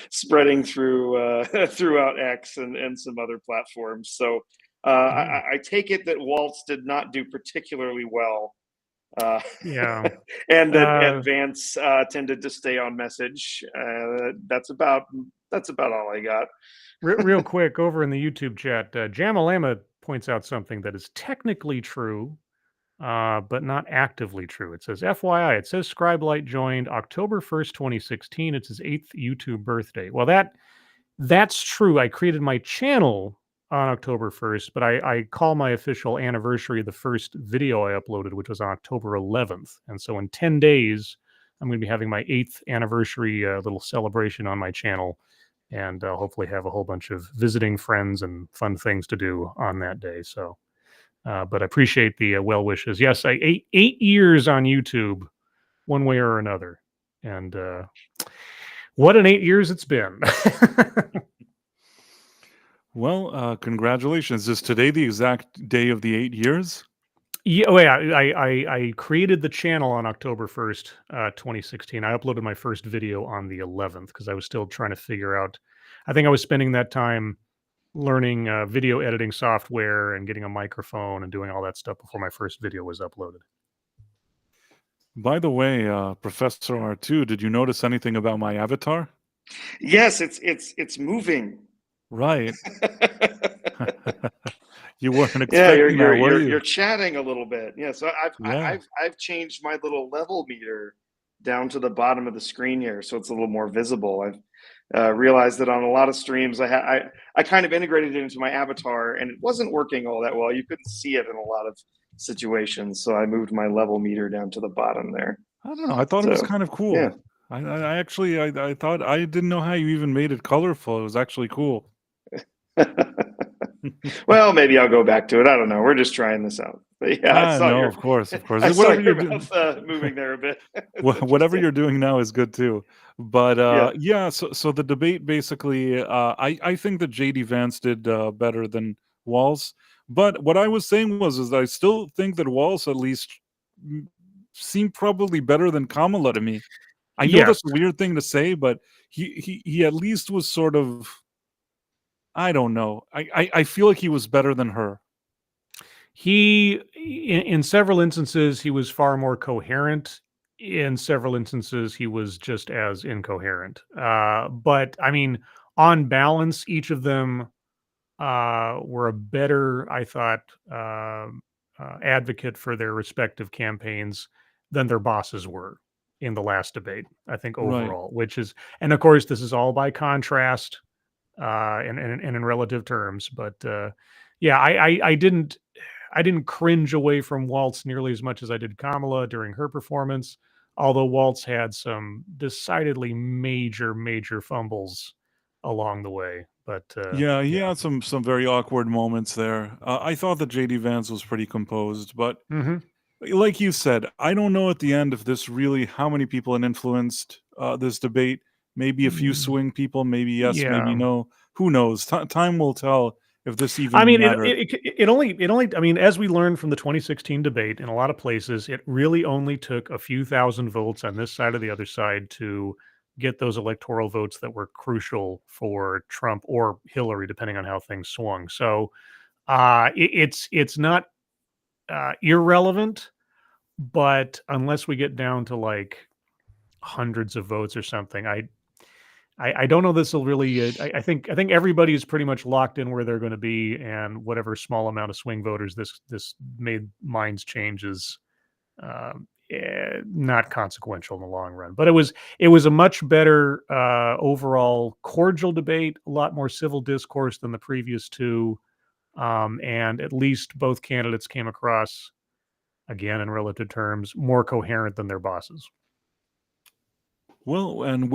spreading throughout X and some other platforms. So I take it that Waltz did not do particularly well, uh, Yeah. and that Vance tended to stay on message. That's about all I got. Real quick, over in the YouTube chat, Jamalama points out something that is technically true, but not actively true. It says, FYI, it says Scribelight joined October 1st, 2016. It's his 8th YouTube birthday. Well, that's true. I created my channel on October 1st, but I call my official anniversary the first video I uploaded, which was on October 11th. And so in 10 days, I'm going to be having my 8th anniversary little celebration on my channel, and hopefully have a whole bunch of visiting friends and fun things to do on that day. So, but I appreciate the well wishes. Yes, I 8 years on YouTube, one way or another, and what an 8 years it's been. Well, congratulations. Is today the exact day of the 8 years? Yeah, oh yeah. I created the channel on October 1st, 2016. I uploaded my first video on the 11th because I was still trying to figure out. I think I was spending that time learning video editing software and getting a microphone and doing all that stuff before my first video was uploaded. By the way, Professor R2, did you notice anything about my avatar? Yes, it's moving. Right. You weren't Yeah, expecting that, were you? you're chatting a little bit. Yeah, so Yeah. I've changed my little level meter down to the bottom of the screen here, so it's a little more visible. I've realized that on a lot of streams, I kind of integrated it into my avatar, and it wasn't working all that well. You couldn't see it in a lot of situations, so I moved my level meter down to the bottom there. I don't know. I thought it was So, kind of cool. yeah. I actually I thought I didn't know how you even made it colorful. It was actually cool. Well, maybe I'll go back to it. I don't know. We're just trying this out. But yeah, I saw No, your of course. I saw Whatever your you're doing, mouth moving there a bit. It's whatever interesting. you're doing now is good too. But Yeah. yeah, so the debate basically, I think that JD Vance did better than Walls. But what I was saying is I still think that Walls at least mm, seemed probably better than Kamala to me. I know Yes, that's a weird thing to say, but he at least was sort of, I don't know. I feel like he was better than her. in several instances he was far more coherent. In several instances he was just as incoherent. But I mean, on balance, each of them were a better, I thought, advocate for their respective campaigns than their bosses were in the last debate. I think Right. overall, which is, and of course, this is all by contrast, and in relative terms. But yeah, I didn't cringe away from Waltz nearly as much as I did Kamala during her performance. Although Waltz had some decidedly major fumbles along the way. But Yeah, he yeah. had some very awkward moments there. I thought that JD Vance was pretty composed, but Hmm. like you said, I don't know at the end if this really how many people had influenced this debate. Maybe a few swing people, maybe yes, maybe Yeah. no. Who knows? Time will tell if this I even mean, mattered. it only, I mean, as we learned from the 2016 debate, in a lot of places, it really only took a few thousand votes on this side or the other side to get those electoral votes that were crucial for Trump or Hillary, depending on how things swung. So it's not irrelevant, but unless we get down to like hundreds of votes or something, I don't know this will really. I think everybody is pretty much locked in where they're going to be, and whatever small amount of swing voters this made minds changes, not consequential in the long run. But it was a much better overall cordial debate, a lot more civil discourse than the previous two, and at least both candidates came across, again in relative terms, more coherent than their bosses. Well, and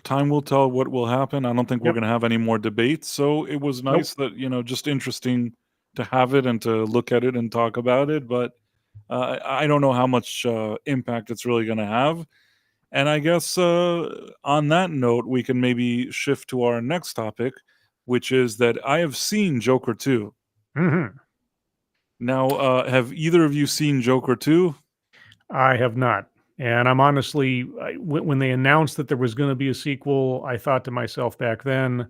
time will tell what will happen. I don't think we're Yep. going to have any more debates. So it was Nope. nice that just interesting to have it and to look at it and talk about it. But I don't know how much impact it's really going to have. And I guess on that note, we can maybe shift to our next topic, which is that I have seen Joker 2. Mm-hmm. Now, have either of you seen Joker 2? I have not. And I'm honestly, when they announced that there was going to be a sequel, I thought to myself back then,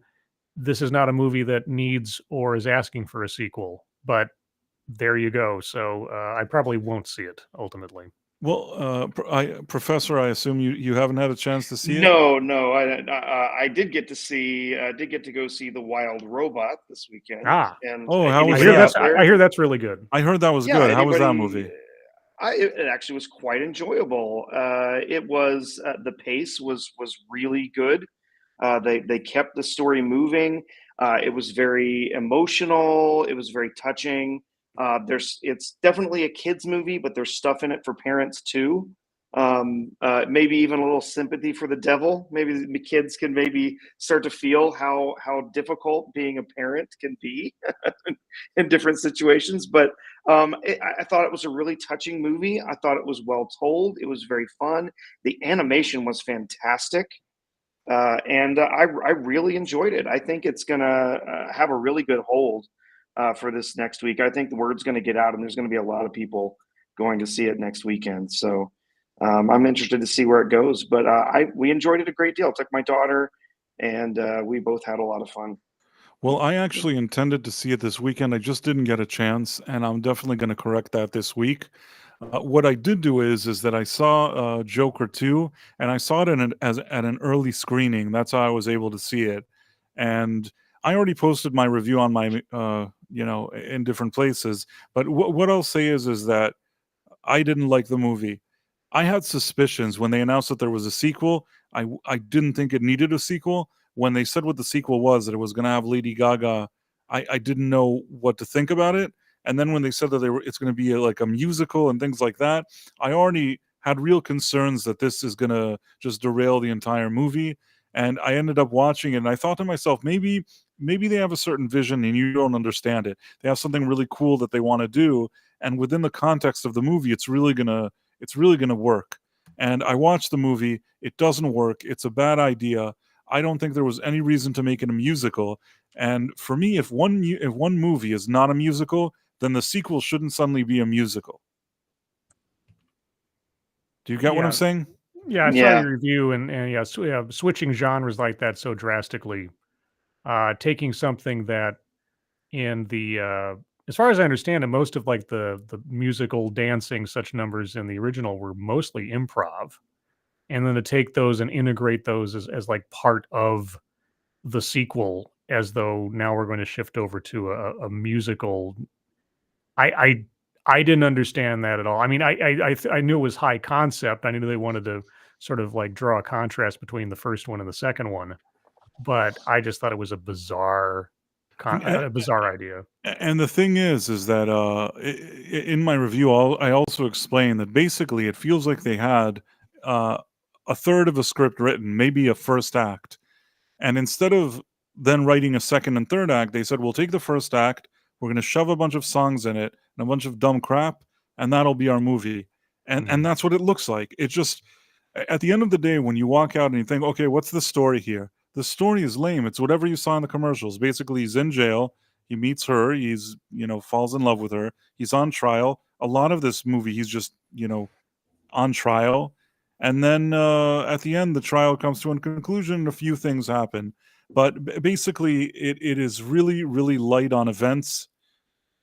this is not a movie that needs or is asking for a sequel. But there you go. So I probably won't see it ultimately. Well, Professor, I assume you haven't had a chance to see it? No, I did get to go see The Wild Robot this weekend. Ah. And Oh, how was I hear that? that's I hear that's really good. I heard that was Yeah, good. How was that anybody? movie? It actually was quite enjoyable. It was the pace was really good. They kept the story moving. It was very emotional. It was very touching. It's definitely a kids movie, but there's stuff in it for parents too. Maybe even a little sympathy for the devil. Maybe the kids can maybe start to feel how difficult being a parent can be in different situations. But I thought it was a really touching movie. I thought it was well told. It was very fun. The animation was fantastic. And I really enjoyed it. I think it's going to have a really good hold for this next week. I think the word's going to get out, and there's going to be a lot of people going to see it next weekend. So I'm interested to see where it goes. But we enjoyed it a great deal. Took my daughter, and we both had a lot of fun. Well, I actually intended to see it this weekend. I just didn't get a chance, and I'm definitely going to correct that this week. What I did do is that I saw Joker 2, and I saw it at an early screening. That's how I was able to see it. And I already posted my review on my, in different places. But what I'll say is that I didn't like the movie. I had suspicions when they announced that there was a sequel. I didn't think it needed a sequel. When they said what the sequel was, that it was going to have Lady Gaga, I didn't know what to think about it. And then when they said that it's going to be like a musical and things like that, I already had real concerns that this is going to just derail the entire movie. And I ended up watching it, and I thought to myself, maybe they have a certain vision and you don't understand it. They have something really cool that they want to do, and within the context of the movie, it's really gonna work. And I watched the movie. It doesn't work. It's a bad idea. I don't think there was any reason to make it a musical. And for me, if one movie is not a musical, then the sequel shouldn't suddenly be a musical. Do you get what I'm saying? Yeah, I saw Yeah. your review, and switching genres like that so drastically, taking something that in the as far as I understand it, most of like the musical dancing such numbers in the original were mostly improv, and then to take those and integrate those as like part of the sequel, as though now we're going to shift over to a musical. I I didn't understand that at all. I mean, I knew it was high concept. I knew they wanted to sort of like draw a contrast between the first one and the second one, but I just thought it was a bizarre a bizarre idea. And the thing is that in my review, I also explained that basically it feels like they had a third of a script written, maybe a first act, and instead of then writing a second and third act, they said, we'll take the first act, we're going to shove a bunch of songs in it and a bunch of dumb crap, and that'll be our movie. And that's what it looks like. It just, at the end of the day, when you walk out and you think, okay, what's the story here? The story is lame. It's whatever you saw in the commercials. Basically, he's in jail. He meets her. He's, falls in love with her. He's on trial. A lot of this movie, he's just, on trial. And then at the end, the trial comes to a conclusion and a few things happen. But basically, it is really, really light on events.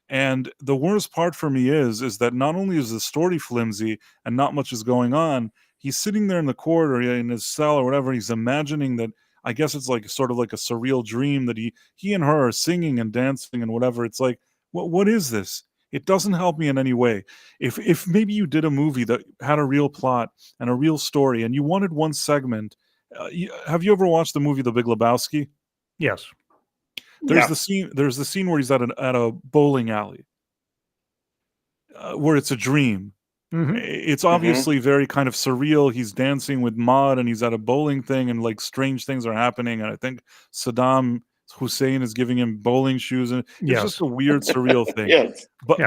And the worst part for me is that not only is the story flimsy and not much is going on, he's sitting there in the court or in his cell or whatever. He's imagining that, I guess it's like sort of like a surreal dream that he and her are singing and dancing and whatever. It's like, what is this? It doesn't help me in any way. If maybe you did a movie that had a real plot and a real story and you wanted one segment, have you ever watched the movie The Big Lebowski? Yes. There's the scene where he's at a bowling alley, where it's a dream. It's obviously very kind of surreal. He's dancing with Maud and he's at a bowling thing and like strange things are happening. And I think Saddam Hussein is giving him bowling shoes, and it's just a weird, surreal thing. Yes. But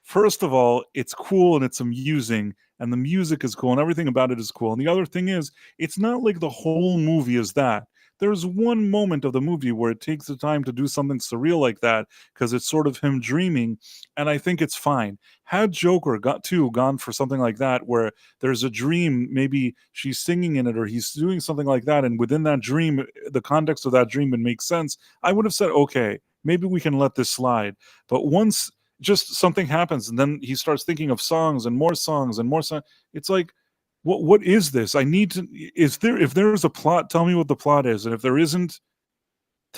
first of all, it's cool and it's amusing. and the music is cool and everything about it is cool. And the other thing is, it's not like the whole movie is that. There's one moment of the movie where it takes the time to do something surreal like that because it's sort of him dreaming, and I think it's fine. Had Joker gone for something like that where there's a dream, maybe she's singing in it or he's doing something like that, and within that dream, the context of that dream would make sense, I would have said, okay, maybe we can let this slide. But once just something happens and then he starts thinking of songs and more songs and more songs, it's like, what is this? I need to, if there's a plot, tell me what the plot is, and if there isn't,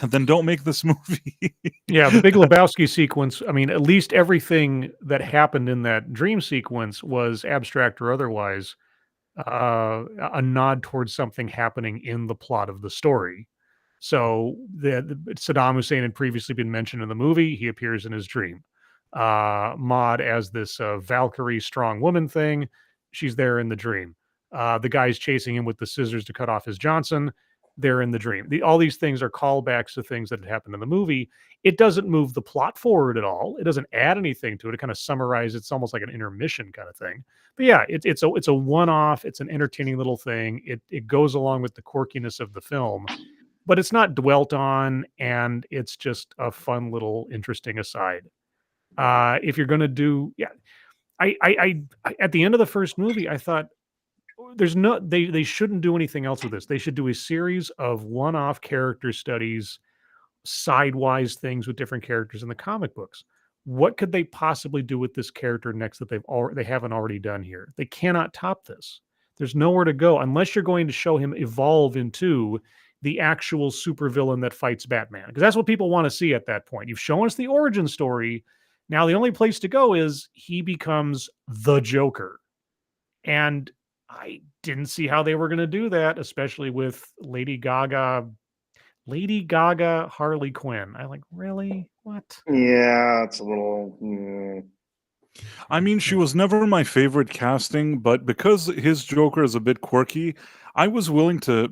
then don't make this movie. Yeah, the Big Lebowski sequence, I mean, at least everything that happened in that dream sequence was abstract or otherwise a nod towards something happening in the plot of the story. So the Saddam Hussein had previously been mentioned in the movie. He appears in his dream. Maud as this Valkyrie strong woman thing, she's there in the dream. The guy's chasing him with the scissors to cut off his Johnson. They're in the dream. All these things are callbacks to things that had happened in the movie. It doesn't move the plot forward at all. It doesn't add anything to it. It kind of summarizes. It's almost like an intermission kind of thing. But yeah, it's a one-off. It's an entertaining little thing. It goes along with the quirkiness of the film, but it's not dwelt on, and it's just a fun little interesting aside. If you're going to do, yeah, I at the end of the first movie, I thought they shouldn't do anything else with this. They should do a series of one-off character studies, sidewise things with different characters in the comic books. What could they possibly do with this character next that they haven't already done here? They cannot top this. There's nowhere to go unless you're going to show him evolve into the actual supervillain that fights Batman, because that's what people want to see at that point. You've shown us the origin story. Now the only place to go is he becomes the Joker. And I didn't see how they were going to do that, especially with Lady Gaga, Harley Quinn. I like, really? What? Yeah, it's a little. I mean, she was never my favorite casting, but because his Joker is a bit quirky, I was willing to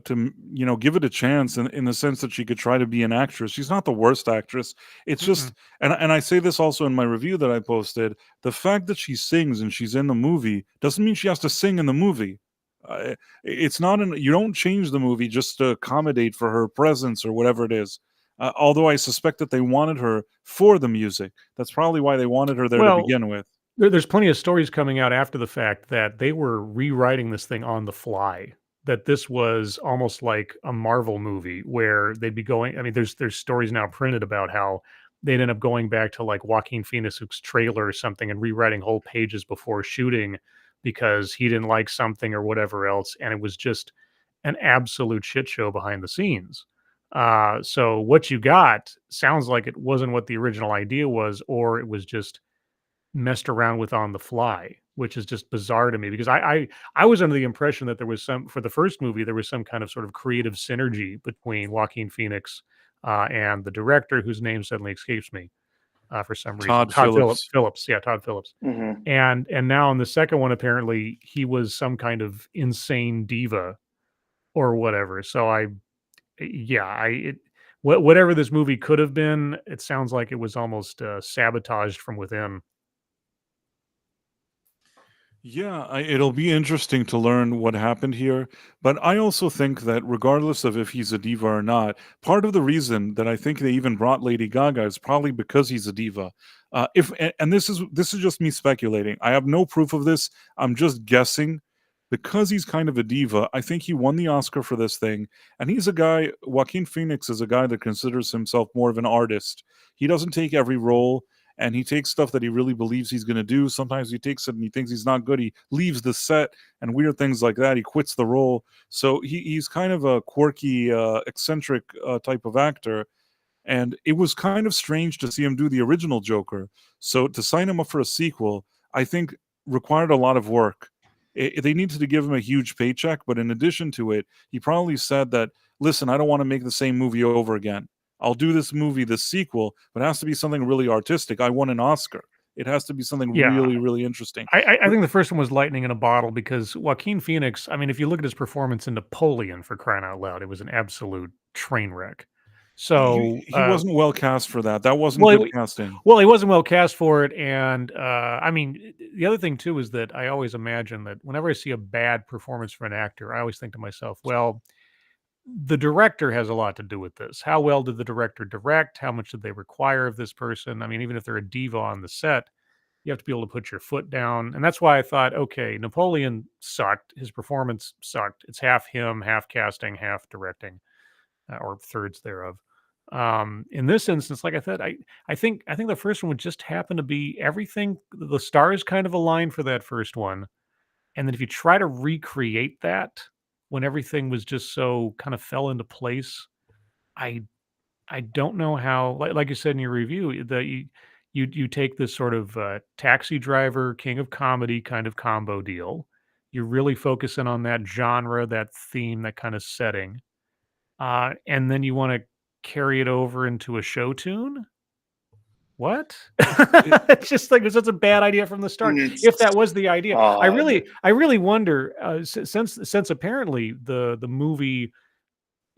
give it a chance in the sense that she could try to be an actress. She's not the worst actress. It's just, and I say this also in my review that I posted, the fact that she sings and she's in the movie doesn't mean she has to sing in the movie. It's not you don't change the movie just to accommodate for her presence or whatever it is. Although I suspect that they wanted her for the music. That's probably why they wanted her there to begin with. There's plenty of stories coming out after the fact that they were rewriting this thing on the fly. That this was almost like a Marvel movie where they'd be going. I mean, there's stories now printed about how they'd end up going back to like Joaquin Phoenix's trailer or something and rewriting whole pages before shooting because he didn't like something or whatever else, and it was just an absolute shit show behind the scenes. So what you got sounds like it wasn't what the original idea was, or it was just messed around with on the fly, which is just bizarre to me because I was under the impression that there was for the first movie, there was some kind of sort of creative synergy between Joaquin Phoenix and the director, whose name suddenly escapes me for some reason. Todd Phillips. Yeah, Todd Phillips. Mm-hmm. And now in the second one, apparently he was some kind of insane diva or whatever. So whatever this movie could have been, it sounds like it was almost sabotaged from within. Yeah, it'll be interesting to learn what happened here. But I also think that regardless of if he's a diva or not, part of the reason that I think they even brought Lady Gaga is probably because he's a diva. And this is just me speculating. I have no proof of this. I'm just guessing. Because he's kind of a diva, I think he won the Oscar for this thing. And he's a guy, Joaquin Phoenix is a guy that considers himself more of an artist. He doesn't take every role. And he takes stuff that he really believes he's going to do. Sometimes he takes it and he thinks he's not good. He leaves the set and weird things like that. He quits the role. So he's kind of a quirky, eccentric type of actor. And it was kind of strange to see him do the original Joker. So to sign him up for a sequel, I think required a lot of work. They needed to give him a huge paycheck. But in addition to it, he probably said that, listen, I don't want to make the same movie over again. I'll do this movie, this sequel, but it has to be something really artistic. I won an Oscar. It has to be something really, really interesting. I think the first one was lightning in a bottle because Joaquin Phoenix, I mean, if you look at his performance in Napoleon, for crying out loud, it was an absolute train wreck. So he wasn't well cast for that. That wasn't well, good casting. well, he wasn't well cast for it, and I mean, the other thing too is that I always imagine that whenever I see a bad performance from an actor, I always think to myself, well, the director has a lot to do with this. How well did the director direct? How much did they require of this person? I mean, even if they're a diva on the set, you have to be able to put your foot down. And that's why I thought, okay, Napoleon sucked. His performance sucked. It's half him, half casting, half directing, or thirds thereof. In this instance, like I said, I think the first one would just happen to be everything. The stars kind of aligned for that first one, and then if you try to recreate that when everything was just so kind of fell into place, I I don't know how, like you said in your review, that you take this sort of taxi driver, king of comedy kind of combo deal. You're really focusing on that genre, that theme, that kind of setting, and then you want to carry it over into a show tune. What? It's just like it's such a bad idea from the start. If that It's was the idea, odd. I really wonder. Since apparently the movie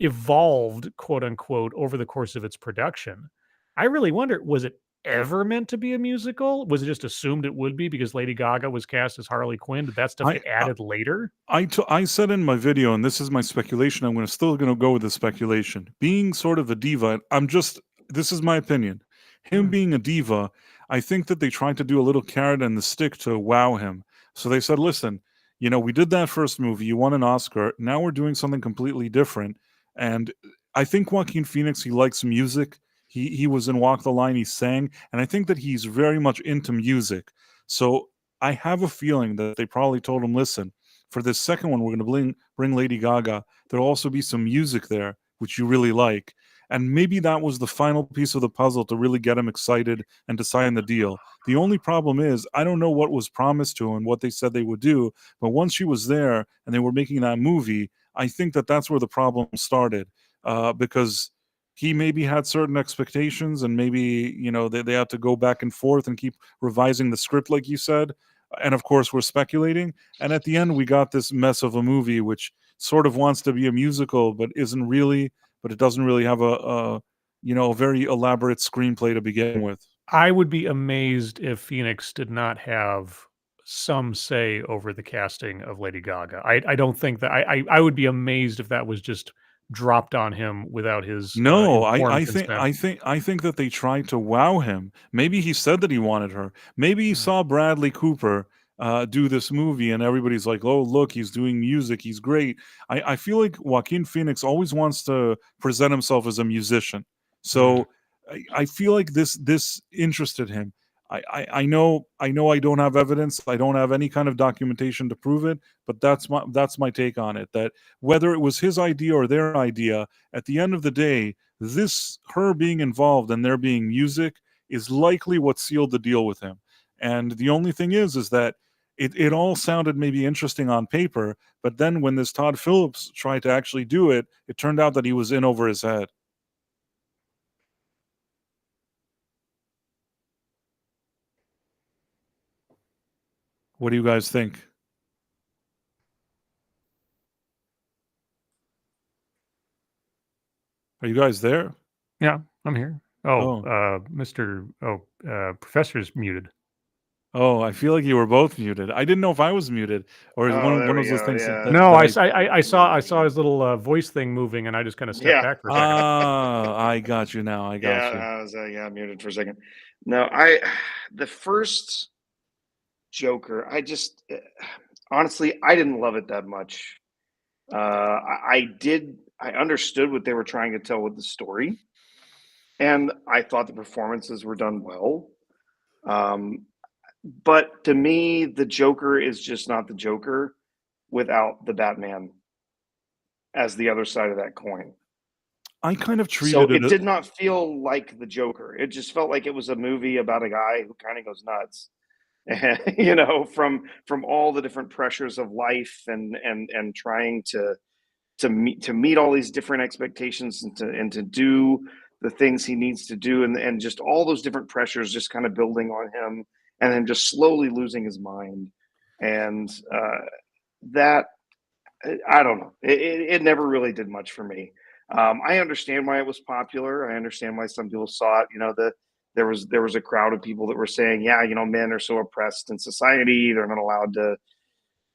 evolved, quote unquote, over the course of its production, I really wonder, was it ever meant to be a musical? Was it just assumed it would be because Lady Gaga was cast as Harley Quinn? Did that stuff I get added later? I said in my video, and this is my speculation. I'm still going to go with the speculation. Being sort of a diva, this is my opinion. Him being a diva, I think that they tried to do a little carrot and the stick to wow him. So they said, listen, we did that first movie. You won an Oscar. Now we're doing something completely different. And I think Joaquin Phoenix, he likes music. He was in Walk the Line. He sang. And I think that he's very much into music. So I have a feeling that they probably told him, listen, for this second one, we're going to bring Lady Gaga. There'll also be some music there, which you really like. And maybe that was the final piece of the puzzle to really get him excited and to sign the deal. The only problem is, I don't know what was promised to him, what they said they would do. But once she was there and they were making that movie, I think that that's where the problem started, because he maybe had certain expectations, and maybe they had to go back and forth and keep revising the script, like you said. And of course, we're speculating. And at the end, we got this mess of a movie, which sort of wants to be a musical, but isn't really. But it doesn't really have a very elaborate screenplay to begin with. I would be amazed if Phoenix did not have some say over the casting of Lady Gaga. I don't think that I would be amazed if that was just dropped on him without his No, informed I think consent. I think that they tried to wow him. Maybe he said that he wanted her. Maybe he saw Bradley Cooper do this movie, and everybody's like, "Oh, look, he's doing music. He's great." I feel like Joaquin Phoenix always wants to present himself as a musician, Mm. so I feel like this interested him. I know I don't have evidence. I don't have any kind of documentation to prove it, but that's my take on it. That whether it was his idea or their idea, at the end of the day, her being involved and there being music is likely what sealed the deal with him. And the only thing is that it all sounded maybe interesting on paper, but then when this Todd Phillips tried to actually do it, it turned out that he was in over his head. What do you guys think? Are you guys there? Yeah, I'm here. Oh, Oh. Professor's muted. Oh, I feel like you were both muted. I didn't know if I was muted or is Oh, there one we of those go. things Yeah. No, that I saw his little voice thing moving, and I just kind of stepped Yeah. back for a second. I got you now. I got Yeah, you. I was muted for a second. No, the first Joker, honestly, I didn't love it that much. I understood what they were trying to tell with the story, and I thought the performances were done well. But to me, the Joker is just not the Joker without the Batman as the other side of that coin. I kind of So treated it it. did not feel like the Joker. It just felt like it was a movie about a guy who kind of goes nuts. And, from all the different pressures of life and trying to meet all these different expectations and to do the things he needs to do, and just all those different pressures just kind of building on him, and then just slowly losing his mind. And that, I don't know, it never really did much for me. I understand why it was popular. I understand why some people saw it. There was a crowd of people that were saying, yeah, men are so oppressed in society; they're not allowed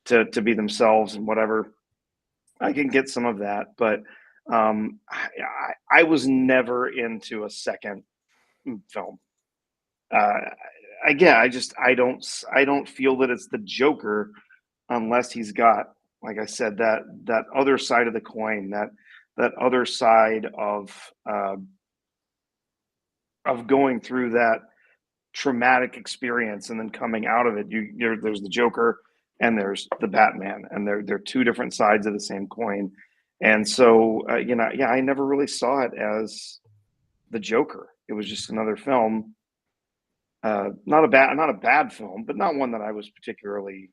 to be themselves and whatever. I can get some of that, but I was never into a second film. Again, I don't feel that it's the Joker unless he's got, like I said, that other side of the coin, that other side of going through that traumatic experience and then coming out of it. There's the Joker and there's the Batman, and they're two different sides of the same coin. And so, yeah, I never really saw it as the Joker. It was just another film. Not a bad film, but not one that I was particularly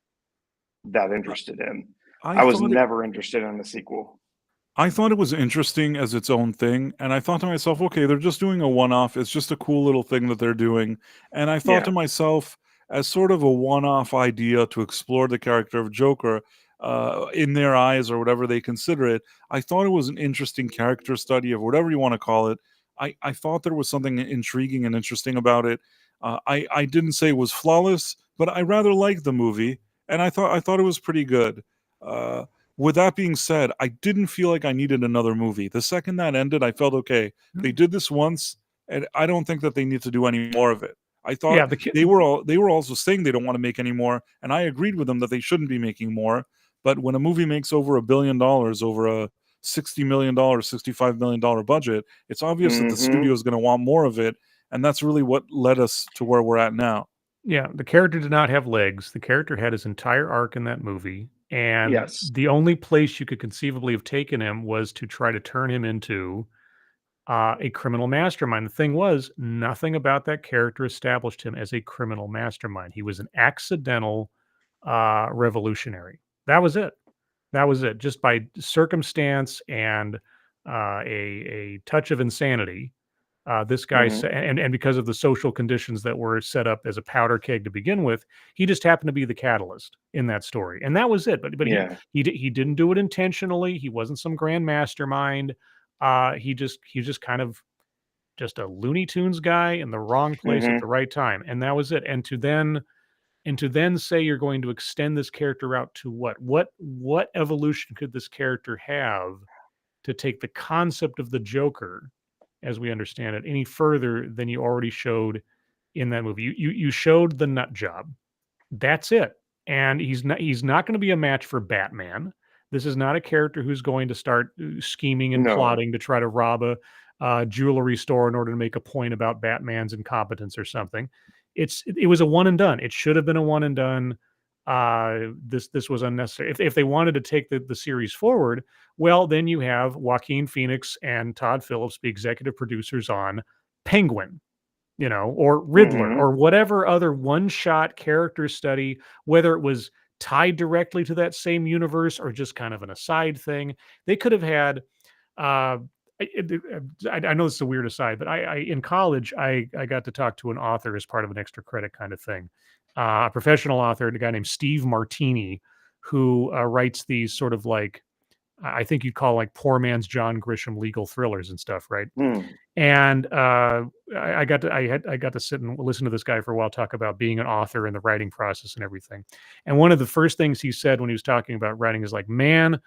that interested in. I was never interested in the sequel. I thought it was interesting as its own thing, and I thought to myself, okay, they're just doing a one-off. It's just a cool little thing that they're doing. And I thought to myself, as sort of a one-off idea to explore the character of Joker in their eyes or whatever they consider it, I thought it was an interesting character study of whatever you want to call it. I thought there was something intriguing and interesting about it. I didn't say it was flawless, but I rather liked the movie, and I thought it was pretty good. With that being said, I didn't feel like I needed another movie. The second that ended, I felt okay. They did this once, and I don't think that they need to do any more of it. I thought they were also saying they don't want to make any more, and I agreed with them that they shouldn't be making more. But when a movie makes over $1 billion, over a $60 million, $65 million budget, it's obvious that the studio is going to want more of it, and that's really what led us to where we're at now. Yeah, the character did not have legs. The character had his entire arc in that movie. And the only place you could conceivably have taken him was to try to turn him into a criminal mastermind. The thing was, nothing about that character established him as a criminal mastermind. He was an accidental revolutionary. That was it. That was it. Just by circumstance and a touch of insanity, this guy and because of the social conditions that were set up as a powder keg to begin with, he just happened to be the catalyst in that story, and that was it. But he didn't do it intentionally. He wasn't some grand mastermind. He just kind of just a Looney Tunes guy in the wrong place at the right time, and that was it. And to then say you're going to extend this character out to what evolution could this character have to take the concept of the Joker, as we understand it, any further than you already showed in that movie. You showed the nut job. That's it. And he's not going to be a match for Batman. This is not a character who's going to start scheming and plotting to try to rob a jewelry store in order to make a point about Batman's incompetence or something. It was a one and done. It should have been a one and done. This was unnecessary. If they wanted to take the series forward, well, then you have Joaquin Phoenix and Todd Phillips be executive producers on Penguin, or Riddler, or whatever other one-shot character study, whether it was tied directly to that same universe or just kind of an aside thing. They could have had. I know this is a weird aside, but I in college I got to talk to an author as part of an extra credit kind of thing. A professional author, a guy named Steve Martini, who writes these sort of like, I think you'd call like poor man's John Grisham legal thrillers and stuff, right? And I got to sit and listen to this guy for a while talk about being an author and the writing process and everything. And one of the first things he said when he was talking about writing is like, man,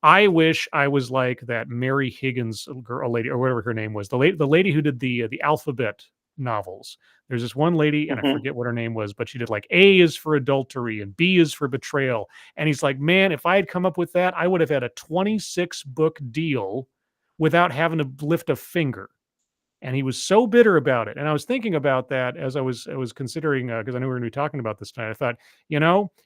I wish I was like that Mary Higgins girl, lady, or whatever her name was, the lady who did the alphabet novels. There's this one lady, and I forget what her name was, but she did like A is for adultery and B is for betrayal. And he's like, man, if I had come up with that, I would have had a 26-book deal without having to lift a finger. And he was so bitter about it. And I was thinking about that as I was considering, because I knew we were going to be talking about this tonight. I thought,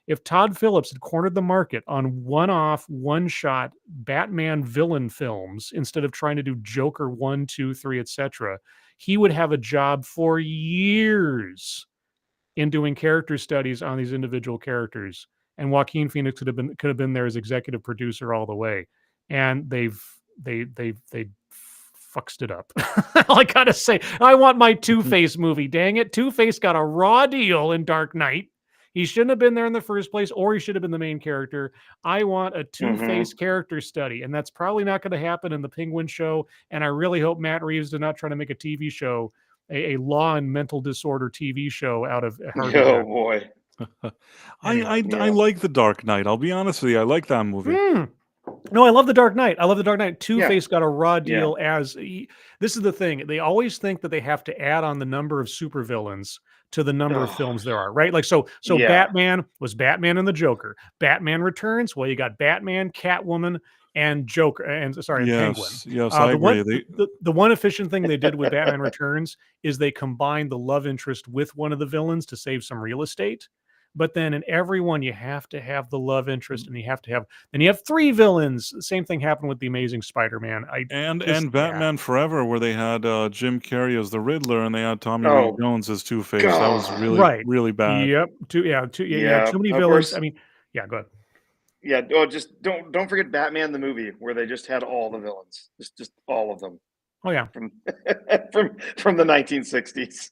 if Todd Phillips had cornered the market on one-off, one-shot Batman villain films instead of trying to do Joker 1, 2, 3, etc., he would have a job for years in doing character studies on these individual characters. And Joaquin Phoenix could have been there as executive producer all the way. And they fucked it up. All I gotta say, I want my Two-Face movie. Dang it, Two-Face got a raw deal in Dark Knight. He shouldn't have been there in the first place, or he should have been the main character. I want a Two-Face character study, and that's probably not going to happen in the Penguin show. And I really hope Matt Reeves did not try to make a TV show, a law and mental disorder TV show out of Harvey Oh Dent. boy. I like The Dark Knight. I'll be honest with you. I like that movie. No, I love The Dark Knight. I love The Dark Knight. Two-Face got a raw deal this is the thing. They always think that they have to add on the number of supervillains to the number of films there are, right? Like, so Batman was Batman and the Joker. Batman Returns, well, you got Batman, Catwoman, and Joker, and Penguin. Yes, I agree. The one efficient thing they did with Batman Returns is they combined the love interest with one of the villains to save some real estate. But then in every one, you have to have the love interest, and you have 3 villains. The same thing happened with the Amazing Spider-Man. And Batman Forever, where they had Jim Carrey as the Riddler, and they had Tommy Lee Jones as Two-Face. That was really bad. Yep. Too many villains. I mean, go ahead. Yeah. Oh, just don't forget Batman the movie, where they just had all the villains, just all of them. Oh yeah, from the 1960s.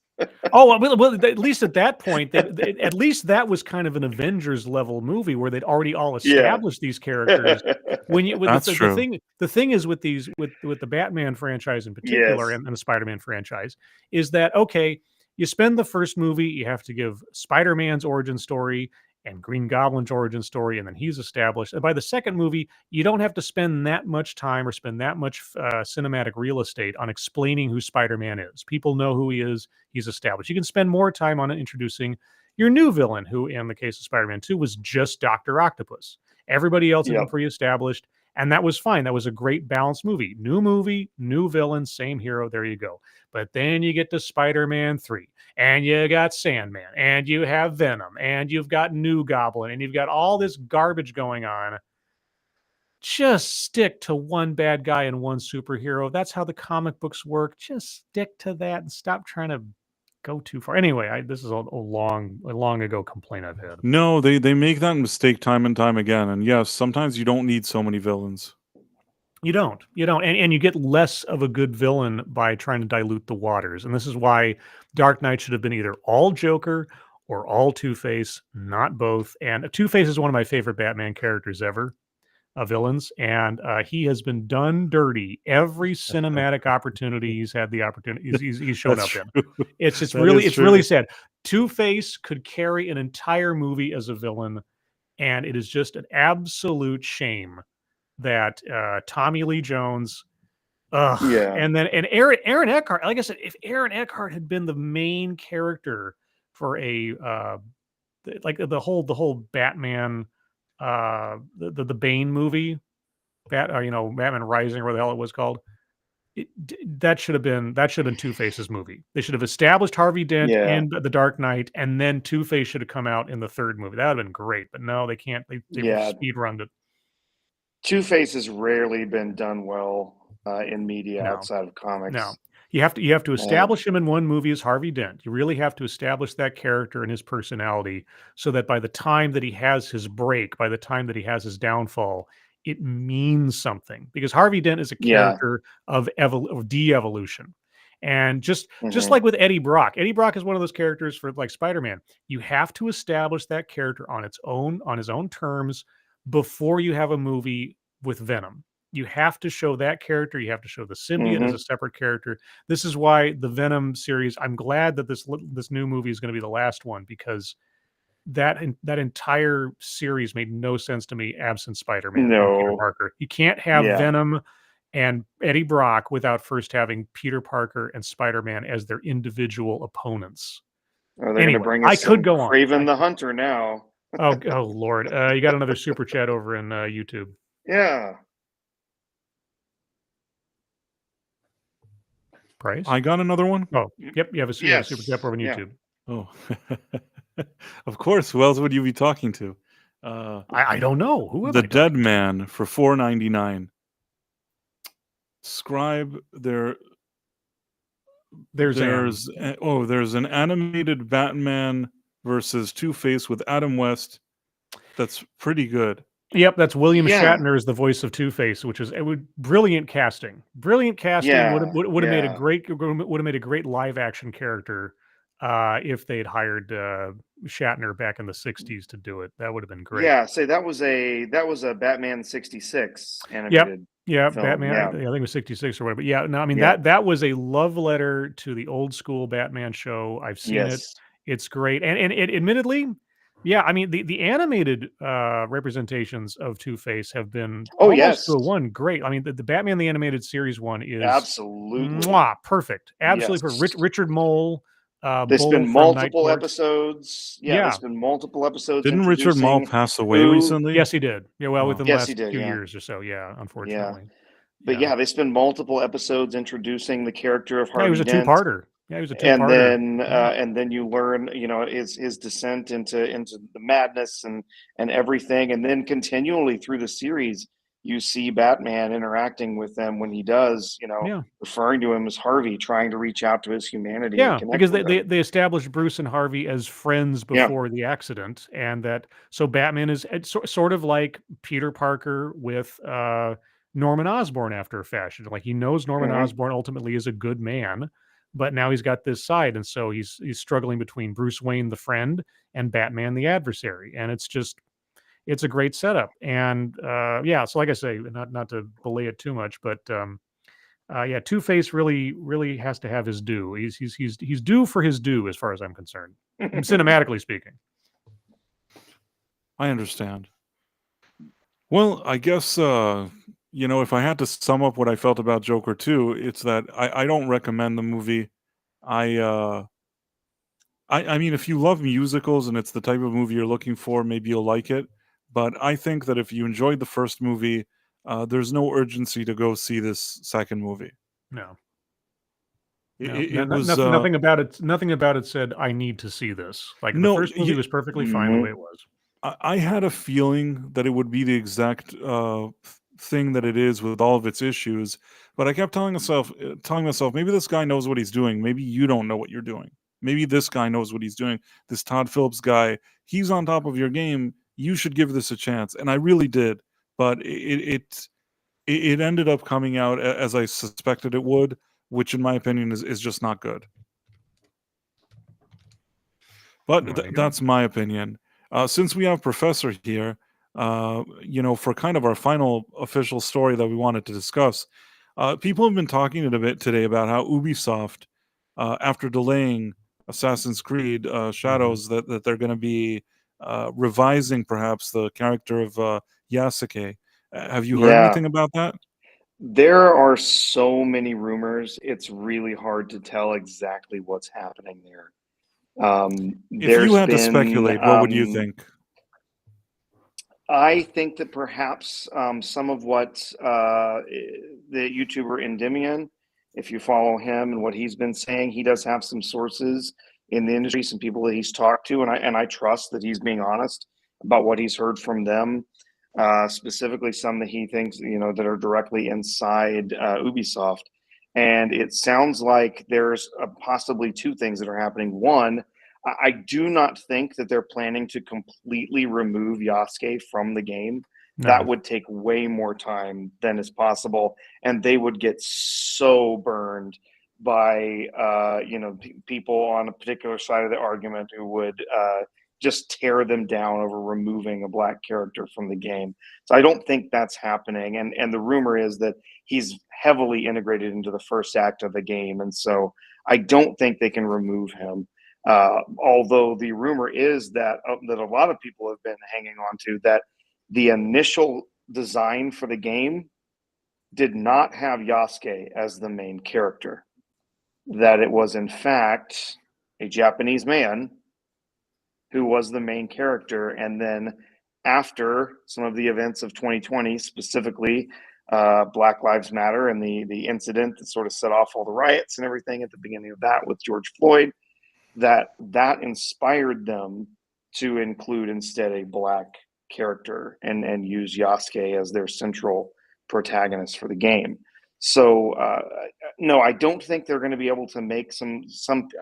Oh well, at least at that point, at least that was kind of an Avengers level movie where they'd already all established these characters. The thing is with the Batman franchise in particular, and the Spider-Man franchise, is that okay? You spend the first movie, you have to give Spider-Man's origin story and Green Goblin's origin story, and then he's established. And by the second movie, you don't have to spend that much time or spend that much cinematic real estate on explaining who Spider-Man is. People know who he is. He's established. You can spend more time on introducing your new villain, who, in the case of Spider-Man 2, was just Dr. Octopus. Everybody else had been pre-established, and that was fine. That was a great balanced movie, new villain, same hero. There you go. But then you get to Spider-Man 3, and you got Sandman, and you have Venom, and you've got New Goblin, and you've got all this garbage going on. Just stick to one bad guy and one superhero. That's how the comic books work. Just stick to that and stop trying to go too far. Anyway, this is a long ago complaint I've had. No, they make that mistake time and time again. And yes, sometimes you don't need so many villains. You don't, and you get less of a good villain by trying to dilute the waters. And this is why Dark Knight should have been either all Joker or all Two-Face, not both. And Two-Face is one of my favorite Batman characters ever, villains, and he has been done dirty every cinematic opportunity he's had the opportunity. He's shown up in. It's really sad. Two-Face could carry an entire movie as a villain, and it is just an absolute shame that Tommy Lee Jones, and Aaron Eckhart. Like I said, if Aaron Eckhart had been the main character for a the whole Batman, the Bane movie, Batman Rising, or what the hell it was called, that should have been Two-Face's movie. They should have established Harvey Dent in The Dark Knight, and then Two-Face should have come out in the third movie. That would have been great, but no, they can't. They speed runned it. Two-Face has rarely been done well in media outside of comics. No, you have to establish him in one movie as Harvey Dent. You really have to establish that character and his personality, so that by the time that he has his break, by the time that he has his downfall, it means something. Because Harvey Dent is a character of de-evolution. And just like with Eddie Brock is one of those characters for like Spider-Man. You have to establish that character on his own terms before you have a movie with Venom. You have to show that character. You have to show the symbiote as a separate character. This is why the Venom series, I'm glad that this new movie is going to be the last one, because that entire series made no sense to me absent Spider-Man and Peter Parker. You can't have Venom and Eddie Brock without first having Peter Parker and Spider-Man as their individual opponents. They're going to bring us I could go on. Craven the Hunter now. oh Lord. You got another super chat over in YouTube. Yeah. Price? I got another one. Oh, yep. You have a super chat over on YouTube. Oh, of course. Who else would you be talking to? I don't know. Who? The Dead Man for $4.99. Scribe, there's an animated Batman versus Two-Face with Adam West. That's pretty good. Yep, that's William Shatner as the voice of Two-Face, which is brilliant casting. Brilliant casting would have made a great live action character if they'd hired Shatner back in the '60s to do it. That would have been great. Yeah, say that was a Batman 66 Yep. animated Yeah, film. Batman. Yeah. I think it was '66 or whatever. But yeah, no, I mean Yeah. that was a love letter to the old school Batman show. I've seen it. Yes. It's great, and it admittedly, yeah, I mean the animated representations of Two-Face have been Oh, almost to yes. a one great. I mean the Batman the Animated Series one is Absolutely. perfect, absolutely Yes. perfect. Richard Mole, They Bull spend from Night multiple Court. episodes. Yeah, they Yeah, spend multiple episodes Didn't Richard Mall introducing pass away who. recently? yes, he did. Yeah, well, Oh. within the Yes, he last did. 2 Yeah. years or so. Yeah, Yeah. unfortunately. But yeah, they spend multiple episodes introducing the character of Yeah, he was Harvey a Dent. two-parter. Yeah, he was a two-parter. And then you learn, his descent into the madness and everything, and then continually through the series, you see Batman interacting with them when he does, Yeah. referring to him as Harvey, trying to reach out to his humanity. Yeah, and connect because with him. they established Bruce and Harvey as friends Yeah. before the accident, and that so Batman is sort of like Peter Parker with Norman Osborn after a fashion. Like he knows Norman Mhm. Osborn ultimately is a good man, but now he's got this side, and so he's struggling between Bruce Wayne the friend and Batman the adversary, and it's a great setup. And yeah, so like I say, not to belay it too much, but yeah, Two-Face really has to have his due. He's due for his due as far as I'm concerned, cinematically speaking. I understand. Well, I guess if I had to sum up what I felt about Joker 2, it's that I don't recommend the movie. I mean, if you love musicals and it's the type of movie you're looking for, maybe you'll like it. But I think that if you enjoyed the first movie, there's no urgency to go see this second movie. No, It was nothing about it. Nothing about it said I need to see this. Like the no. first movie was perfectly fine the way it was. I had a feeling that it would be the exact thing that it is with all of its issues, but I kept telling myself, maybe this guy knows what he's doing. Maybe you don't know what you're doing. Maybe this guy knows what he's doing. This Todd Phillips guy, he's on top of your game. You should give this a chance, and I really did. But it ended up coming out as I suspected it would, which, in my opinion, is just not good. But that's my opinion. Since we have Professor here, for kind of our final official story that we wanted to discuss, people have been talking a bit today about how Ubisoft, after delaying Assassin's Creed Shadows, that they're going to be revising perhaps the character of Yasuke. Have you heard anything about that? There are so many rumors. It's really hard to tell exactly what's happening there. If you had to speculate, what would you think? I think that perhaps some of what the YouTuber Endymion, if you follow him and what he's been saying, he does have some sources in the industry, some people that he's talked to, and I trust that he's being honest about what he's heard from them, specifically some that he thinks that are directly inside Ubisoft. And it sounds like there's possibly two things that are happening. One, I do not think that they're planning to completely remove Yasuke from the game. No. That would take way more time than is possible, and they would get so burned by people on a particular side of the argument who would just tear them down over removing a black character from the game. So I don't think that's happening. And the rumor is that he's heavily integrated into the first act of the game, and so I don't think they can remove him. Although the rumor is that a lot of people have been hanging on to that the initial design for the game did not have Yasuke as the main character, that it was in fact a Japanese man who was the main character. And then after some of the events of 2020, specifically Black Lives Matter and the incident that sort of set off all the riots and everything at the beginning of that with George Floyd, that inspired them to include instead a black character and use Yasuke as their central protagonist for the game. So no, I don't think they're going to be able to make some,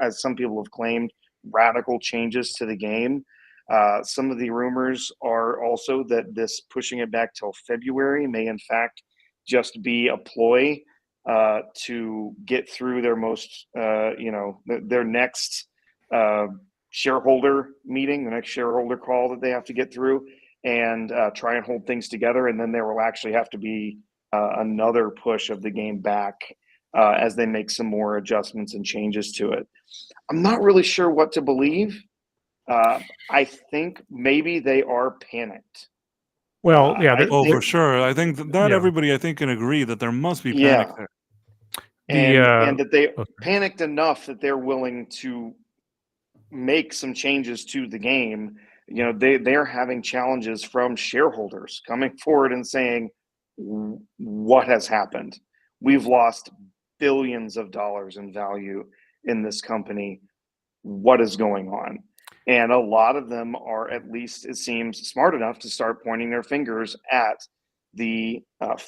as some people have claimed, radical changes to the game. Some of the rumors are also that this pushing it back till February may in fact just be a ploy to get through their most, their next shareholder meeting, the next shareholder call that they have to get through, and try and hold things together. And then there will actually have to be another push of the game back as they make some more adjustments and changes to it. I'm not really sure what to believe. I think maybe they are panicked. Well, yeah, for sure. I think that Yeah. everybody, I think, can agree that there must be Yeah. panic there. And that they okay. panicked enough that they're willing to make some changes to the game. You know, they're having challenges from shareholders coming forward and saying, what has happened? We've lost billions of dollars in value in this company. What is going on? And a lot of them are, at least it seems, smart enough to start pointing their fingers at the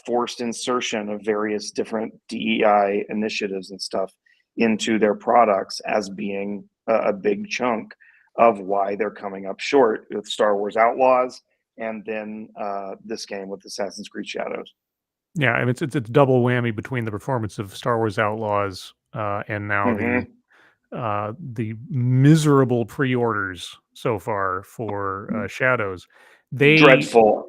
forced insertion of various different DEI initiatives and stuff into their products as being a big chunk of why they're coming up short with Star Wars Outlaws and then this game with Assassin's Creed Shadows. Yeah, I mean, it's a double whammy between the performance of Star Wars Outlaws and now the miserable pre-orders so far for Shadows. Dreadful.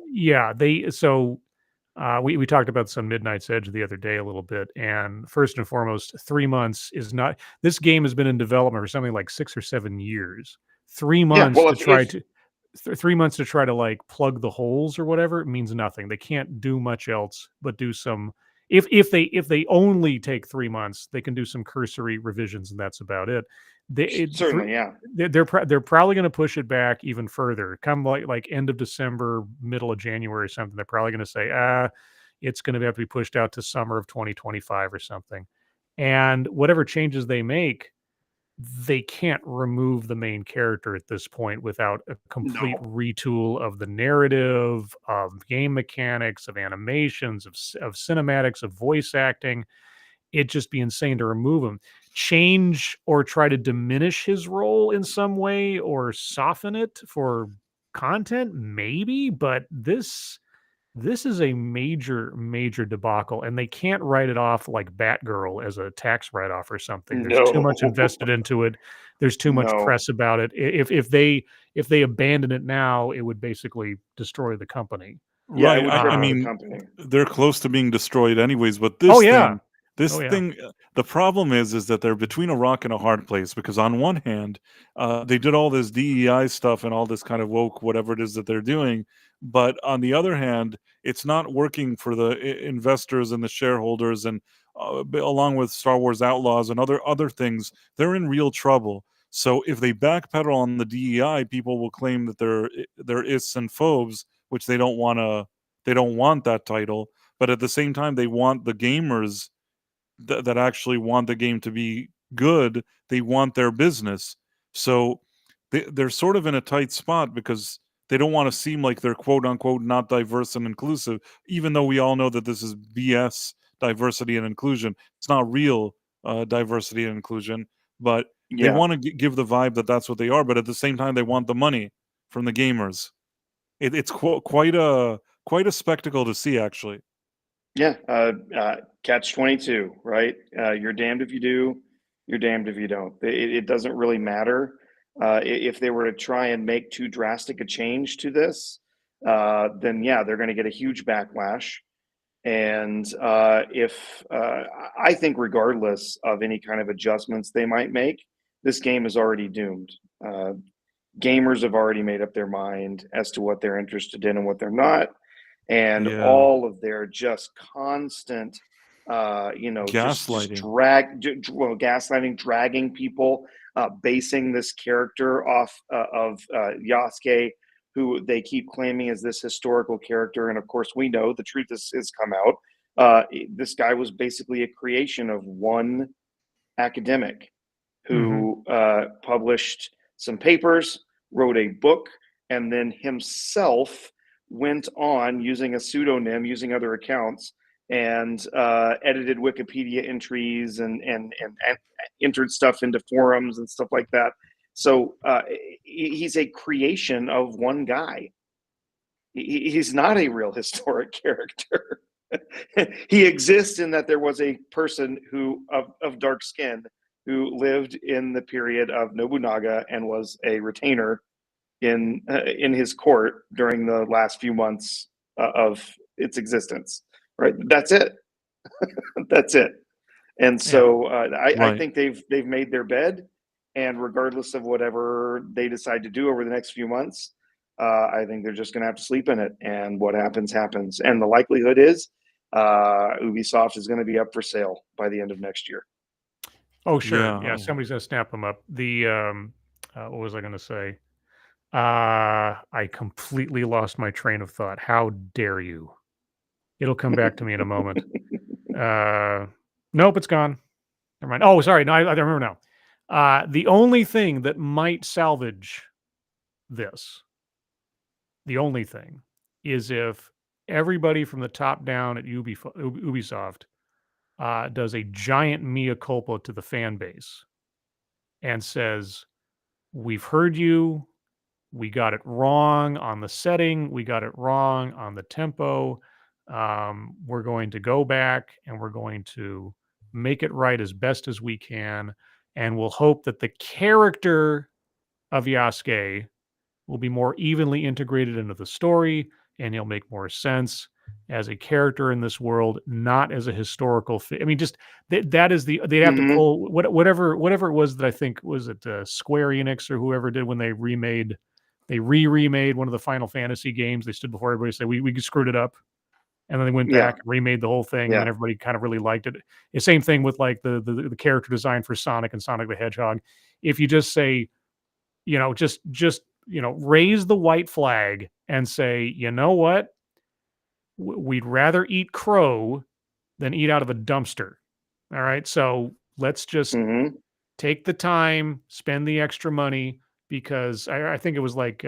We talked about some Midnight's Edge the other day a little bit, and first and foremost, 3 months is not. This game has been in development for something like 6 or 7 years. 3 months well, to try to 3 months to try to like plug the holes or whatever, it means nothing. They can't do much else but do some. If they only take 3 months, they can do some cursory revisions, and that's about it. Certainly, yeah. They're probably going to push it back even further. Come like end of December, middle of January or something. They're probably going to say, it's going to have to be pushed out to summer of 2025 or something. And whatever changes they make, they can't remove the main character at this point without a complete retool of the narrative, of game mechanics, of animations, of cinematics, of voice acting. It'd just be insane to remove him. Change or try to diminish his role in some way or soften it for content, maybe, but this is a major debacle, and they can't write it off like Batgirl as a tax write-off or something. There's too much invested into it. There's too much press about it. If they abandon it now, it would basically destroy the company. Yeah, Right. it would I the mean, company. they're close to being destroyed anyways, but this thing, the problem is that they're between a rock and a hard place, because on one hand, they did all this DEI stuff and all this kind of woke, whatever it is that they're doing. But on the other hand, it's not working for the investors and the shareholders, and along with Star Wars Outlaws and other things, they're in real trouble. So if they backpedal on the DEI, people will claim that they're ists and phobes, which they don't want that title. But at the same time, they want the gamers that actually want the game to be good. They want their business. So they're sort of in a tight spot because they don't want to seem like they're quote unquote not diverse and inclusive, even though we all know that this is BS diversity and inclusion. It's not real diversity and inclusion, but they want to give the vibe that that's what they are. But at the same time, they want the money from the gamers. It's quite a spectacle to see, actually. Yeah, catch-22, right? You're damned if you do, you're damned if you don't. It doesn't really matter. If they were to try and make too drastic a change to this, then yeah, they're going to get a huge backlash. And I think regardless of any kind of adjustments they might make, this game is already doomed. Gamers have already made up their mind as to what they're interested in and what they're not. And all of their just constant, gaslighting, gaslighting, dragging people, basing this character off of Yasuke, who they keep claiming is this historical character. And of course, we know the truth has come out. This guy was basically a creation of one academic who published some papers, wrote a book, and then himself went on using a pseudonym, using other accounts, and edited Wikipedia entries and entered stuff into forums and stuff like that. So he's a creation of one guy. He's not a real historic character. He exists in that there was a person who of dark skin who lived in the period of Nobunaga and was a retainer in his court during the last few months of its existence. Right, that's it. That's it. And so I think they've made their bed, and regardless of whatever they decide to do over the next few months, I think they're just going to have to sleep in it, and what happens happens. And the likelihood is Ubisoft is going to be up for sale by the end of next year. Oh, sure. Yeah, somebody's going to snap them up. The what was I going to say? I completely lost my train of thought. How dare you? It'll come back to me in a moment. Nope, it's gone. Never mind. Oh, sorry. No, I remember now. The only thing that might salvage this, the only thing, is if everybody from the top down at Ubisoft does a giant mea culpa to the fan base and says, "We've heard you. We got it wrong on the setting. We got it wrong on the tempo. We're going to go back and we're going to make it right as best as we can. And we'll hope that the character of Yasuke will be more evenly integrated into the story and he'll make more sense as a character in this world, not as a historical I mean, just that is the they'd have to pull whatever it was that I think was it Square Enix or whoever did when they remade one of the Final Fantasy games. They stood before everybody and said we screwed it up, and then they went back and remade the whole thing, and then everybody kind of really liked it. The same thing with like the character design for Sonic and Sonic the Hedgehog. If you just say, just raise the white flag and say, you know what, we'd rather eat crow than eat out of a dumpster. All right, so let's just take the time, spend the extra money. Because I think it was like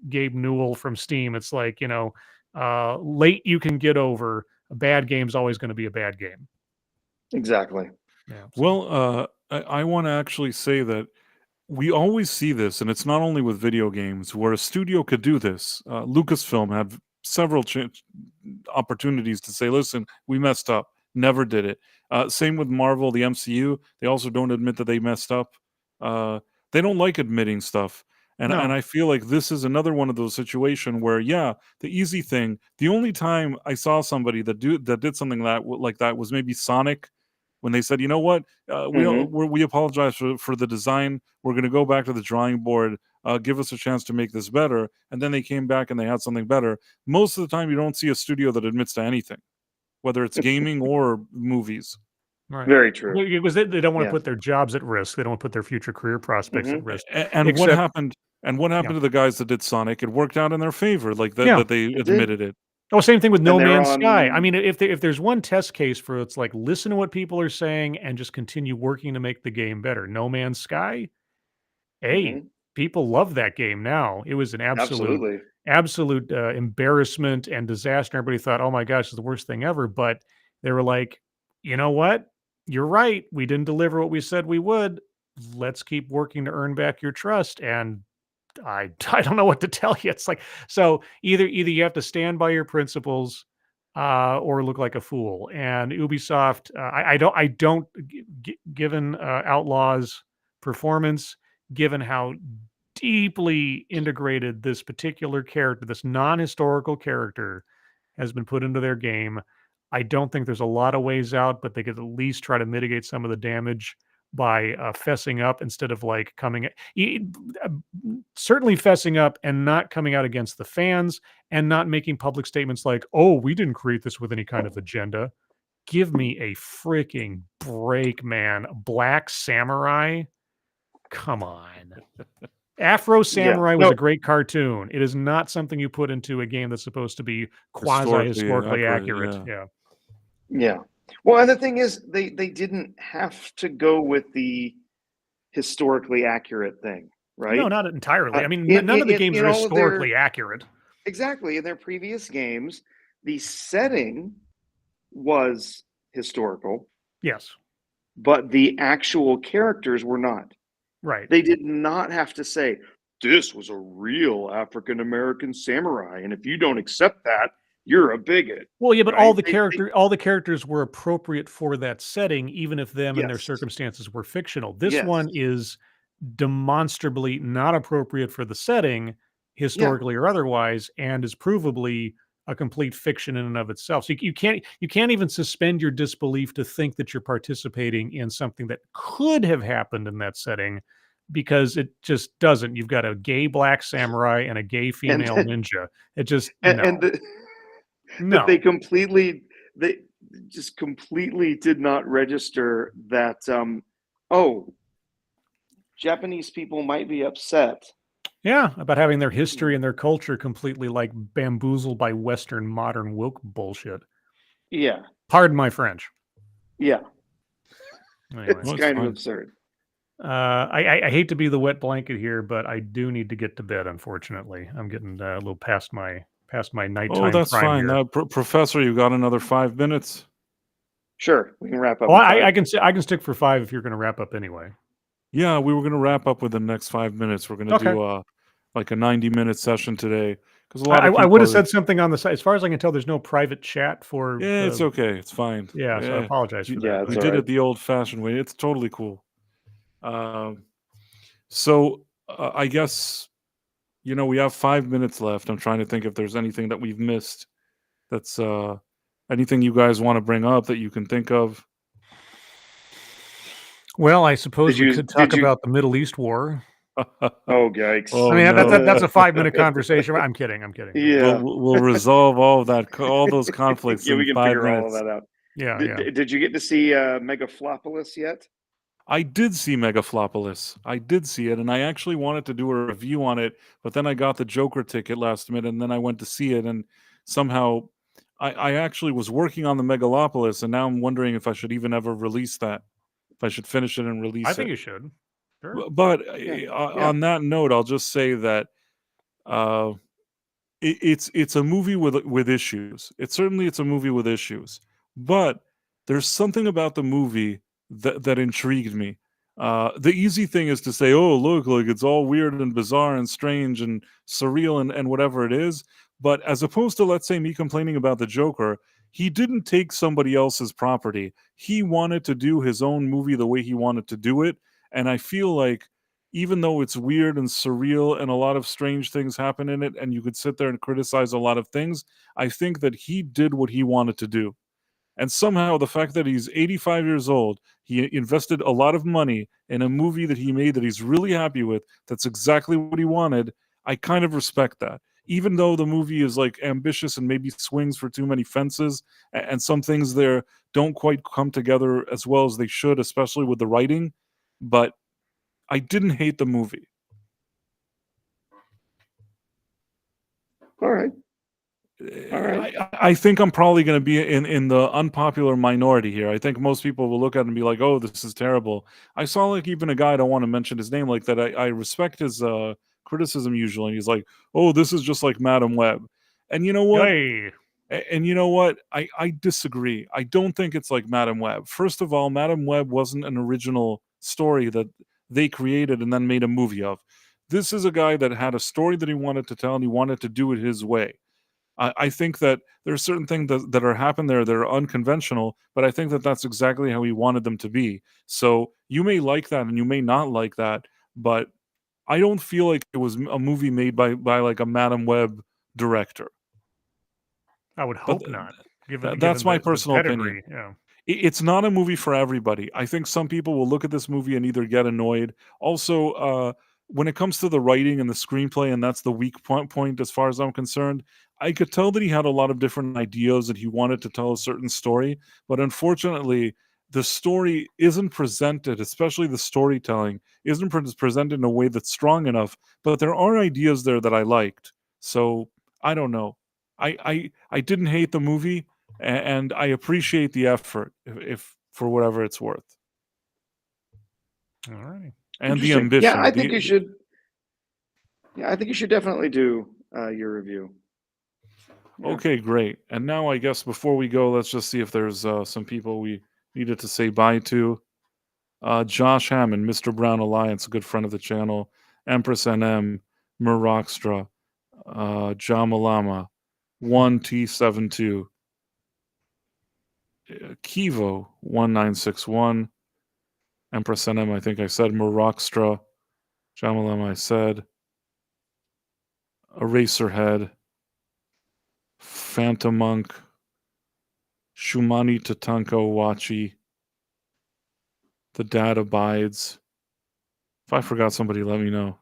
Gabe Newell from Steam. It's like, late you can get over. A bad game's always going to be a bad game. Exactly. Yeah. Well, I want to actually say that we always see this, and it's not only with video games, where a studio could do this. Lucasfilm had several opportunities to say, listen, we messed up. Never did it. Same with Marvel, the MCU. They also don't admit that they messed up. They don't like admitting stuff. And I feel like this is another one of those situations where, the easy thing, the only time I saw somebody that did something like that was maybe Sonic, when they said, you know what, we apologize for the design. We're going to go back to the drawing board. Give us a chance to make this better. And then they came back and they had something better. Most of the time, you don't see a studio that admits to anything, whether it's gaming or movies. Right. Very true. Because they don't want to put their jobs at risk. They don't want to put their future career prospects at risk. And what happened? And what happened to the guys that did Sonic? It worked out in their favor, like that they admitted it. Oh, same thing with No Man's Sky. I mean, if there's one test case for it's like listen to what people are saying and just continue working to make the game better. No Man's Sky, people love that game now. It was an absolute embarrassment and disaster. Everybody thought, oh my gosh, it's the worst thing ever. But they were like, you know what? You're right. We didn't deliver what we said we would. Let's keep working to earn back your trust. And I don't know what to tell you. It's like, so either you have to stand by your principles or look like a fool. And Ubisoft, given Outlaw's performance, given how deeply integrated this particular character, this non-historical character has been put into their game, I don't think there's a lot of ways out, but they could at least try to mitigate some of the damage by fessing up instead of like certainly fessing up and not coming out against the fans and not making public statements like, oh, we didn't create this with any kind of agenda. Give me a freaking break, man. Black Samurai? Come on. Afro Samurai was a great cartoon. It is not something you put into a game that's supposed to be quasi-historically accurate. Yeah. Well, and the thing is, they didn't have to go with the historically accurate thing, right? No, not entirely. I mean, none of the games are historically accurate. Exactly. In their previous games, the setting was historical. Yes. But the actual characters were not. Right. They did not have to say, this was a real African-American samurai, and if you don't accept that, you're a bigot. Well, yeah, but right? all the characters were appropriate for that setting, even if them and their Yes. circumstances were fictional. This Yes. one is demonstrably not appropriate for the setting, historically or otherwise, and is provably a complete fiction in and of itself. So you can't even suspend your disbelief to think that you're participating in something that could have happened in that setting, because it just doesn't. You've got a gay black samurai and a gay female ninja. It just that they just completely did not register that Japanese people might be upset. Yeah, about having their history and their culture completely like bamboozled by Western modern woke bullshit. Yeah. Pardon my French. Yeah. Anyway. It's kind of absurd. I hate to be the wet blanket here, but I do need to get to bed. Unfortunately, I'm getting a little past my nighttime. Oh, that's prime fine. Professor, you got another 5 minutes? Sure, we can wrap up. Well, I can stick for 5 if you're going to wrap up anyway. Yeah, we were going to wrap up with the next 5 minutes. We're going to do like a 90-minute session today, because a lot of people I would have said something on the side. As far as I can tell, there's no private chat for. Yeah, it's okay. It's fine. Yeah, so I apologize for that. We did it the old-fashioned way. It's totally cool. So I guess, we have 5 minutes left. I'm trying to think if there's anything that we've missed. That's anything you guys want to bring up that you can think of. Well, I suppose we could talk about the Middle East war. Oh, yikes! Oh, I mean, that's a 5-minute conversation. I'm kidding. Yeah, we'll resolve all of that, all those conflicts. Yeah, we can 5 figure minutes. all of that out. Yeah, Did you get to see Megaflopolis yet? I did see Megaflopolis. I did see it, and I actually wanted to do a review on it, but then I got the Joker ticket last minute, and then I went to see it, and somehow I actually was working on the Megalopolis, and now I'm wondering if I should even ever release that. If I should finish it and release it. I think you should. Sure. But on that note, I'll just say that it's a movie with issues. It's a movie with issues, but there's something about the movie that intrigued me. The easy thing is to say, "Oh, look, like it's all weird and bizarre and strange and surreal and whatever it is." But as opposed to, let's say, me complaining about the Joker, he didn't take somebody else's property. He wanted to do his own movie the way he wanted to do it. And I feel like even though it's weird and surreal and a lot of strange things happen in it, and you could sit there and criticize a lot of things, I think that he did what he wanted to do. And somehow the fact that he's 85 years old, he invested a lot of money in a movie that he made that he's really happy with, that's exactly what he wanted, I kind of respect that. Even though the movie is like ambitious and maybe swings for too many fences, and some things there don't quite come together as well as they should, especially with the writing, but I didn't hate the movie. All right. I think I'm probably going to be in the unpopular minority here. I think most people will look at it and be like, "Oh, this is terrible." I saw like even a guy, I don't want to mention his name, like that. I respect his criticism usually. He's like, "Oh, this is just like Madam Web," and you know what? Hey. And you know what? I disagree. I don't think it's like Madam Web. First of all, Madam Web wasn't an original story that they created and then made a movie of. This is a guy that had a story that he wanted to tell, and he wanted to do it his way. I think that there are certain things that are happening there that are unconventional, but I think that that's exactly how he wanted them to be. So you may like that and you may not like that, but I don't feel like it was a movie made by like a Madam Web director. I would hope not. That's my personal opinion. Yeah. It's not a movie for everybody. I think some people will look at this movie and either get annoyed. Also, when it comes to the writing and the screenplay, and that's the weak point as far as I'm concerned, I could tell that he had a lot of different ideas that he wanted to tell a certain story, but unfortunately, the story isn't presented, especially the storytelling, isn't presented in a way that's strong enough, but there are ideas there that I liked. So, I don't know. I didn't hate the movie, and I appreciate the effort, if for whatever it's worth. All right. And the ambition. Yeah, I think you should. Yeah, I think you should definitely do your review. Yeah. Okay, great. And now I guess before we go, let's just see if there's some people we needed to say bye to. Josh Hammond, Mr. Brown Alliance, a good friend of the channel. Empress NM, Murakstra, Jamalama, 1T72. Kivo 1961. Empress NM, I think I said. Moroxtra. Jamalem, I said. Eraserhead. Phantom Monk. Shumani Tatanko Wachi. The Dad Abides. If I forgot somebody, let me know.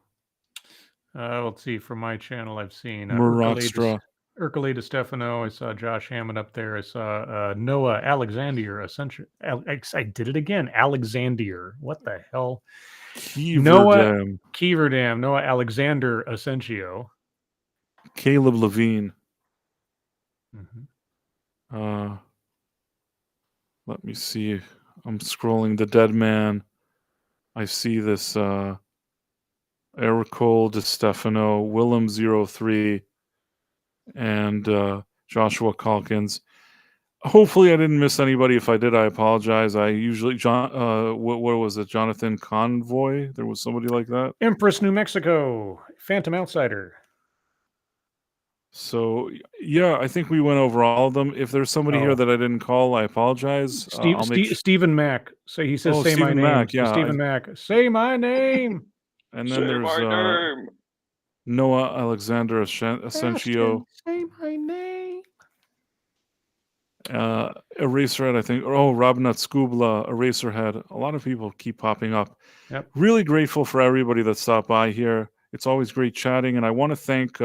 Let's see. From my channel, I've seen Moroxtra. Urkele DeStefano. I saw Josh Hammond up there. I saw Noah Alexander. I did it again. Alexander. What the hell? Noah Keeverdam. Noah Alexander Asensio. Caleb Levine. Let me see. I'm scrolling. The Dead Man. I see this Ericole DeStefano, Willem03, and Joshua Calkins. Hopefully I didn't miss anybody. If I did, I apologize. I usually what was it? Jonathan Convoy? There was somebody like that. Empress New Mexico. Phantom Outsider. So yeah, I think we went over all of them. If there's somebody here that I didn't call, I apologize. Stephen Mack. Say say Stephen my name. Mack, yeah. Stephen Mack. Say my name. And then there's Noah Alexander Asensio. Say my name. Eraserhead, I think. Robnut Skubla, Eraserhead. A lot of people keep popping up. Yep. Really grateful for everybody that stopped by here. It's always great chatting, and I want to thank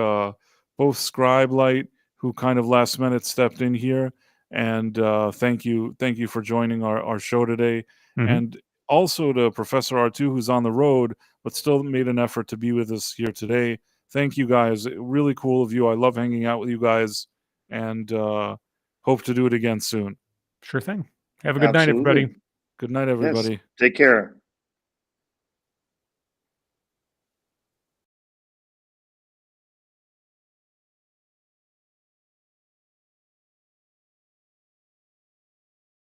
both Scribelight, who kind of last minute stepped in here, and thank you for joining our show today, and also to Professor R2, who's on the road but still made an effort to be with us here today. Thank you guys. Really cool of you. I love hanging out with you guys, and hope to do it again soon. Sure thing. Have a good night, everybody. Good night, everybody. Yes. Take care.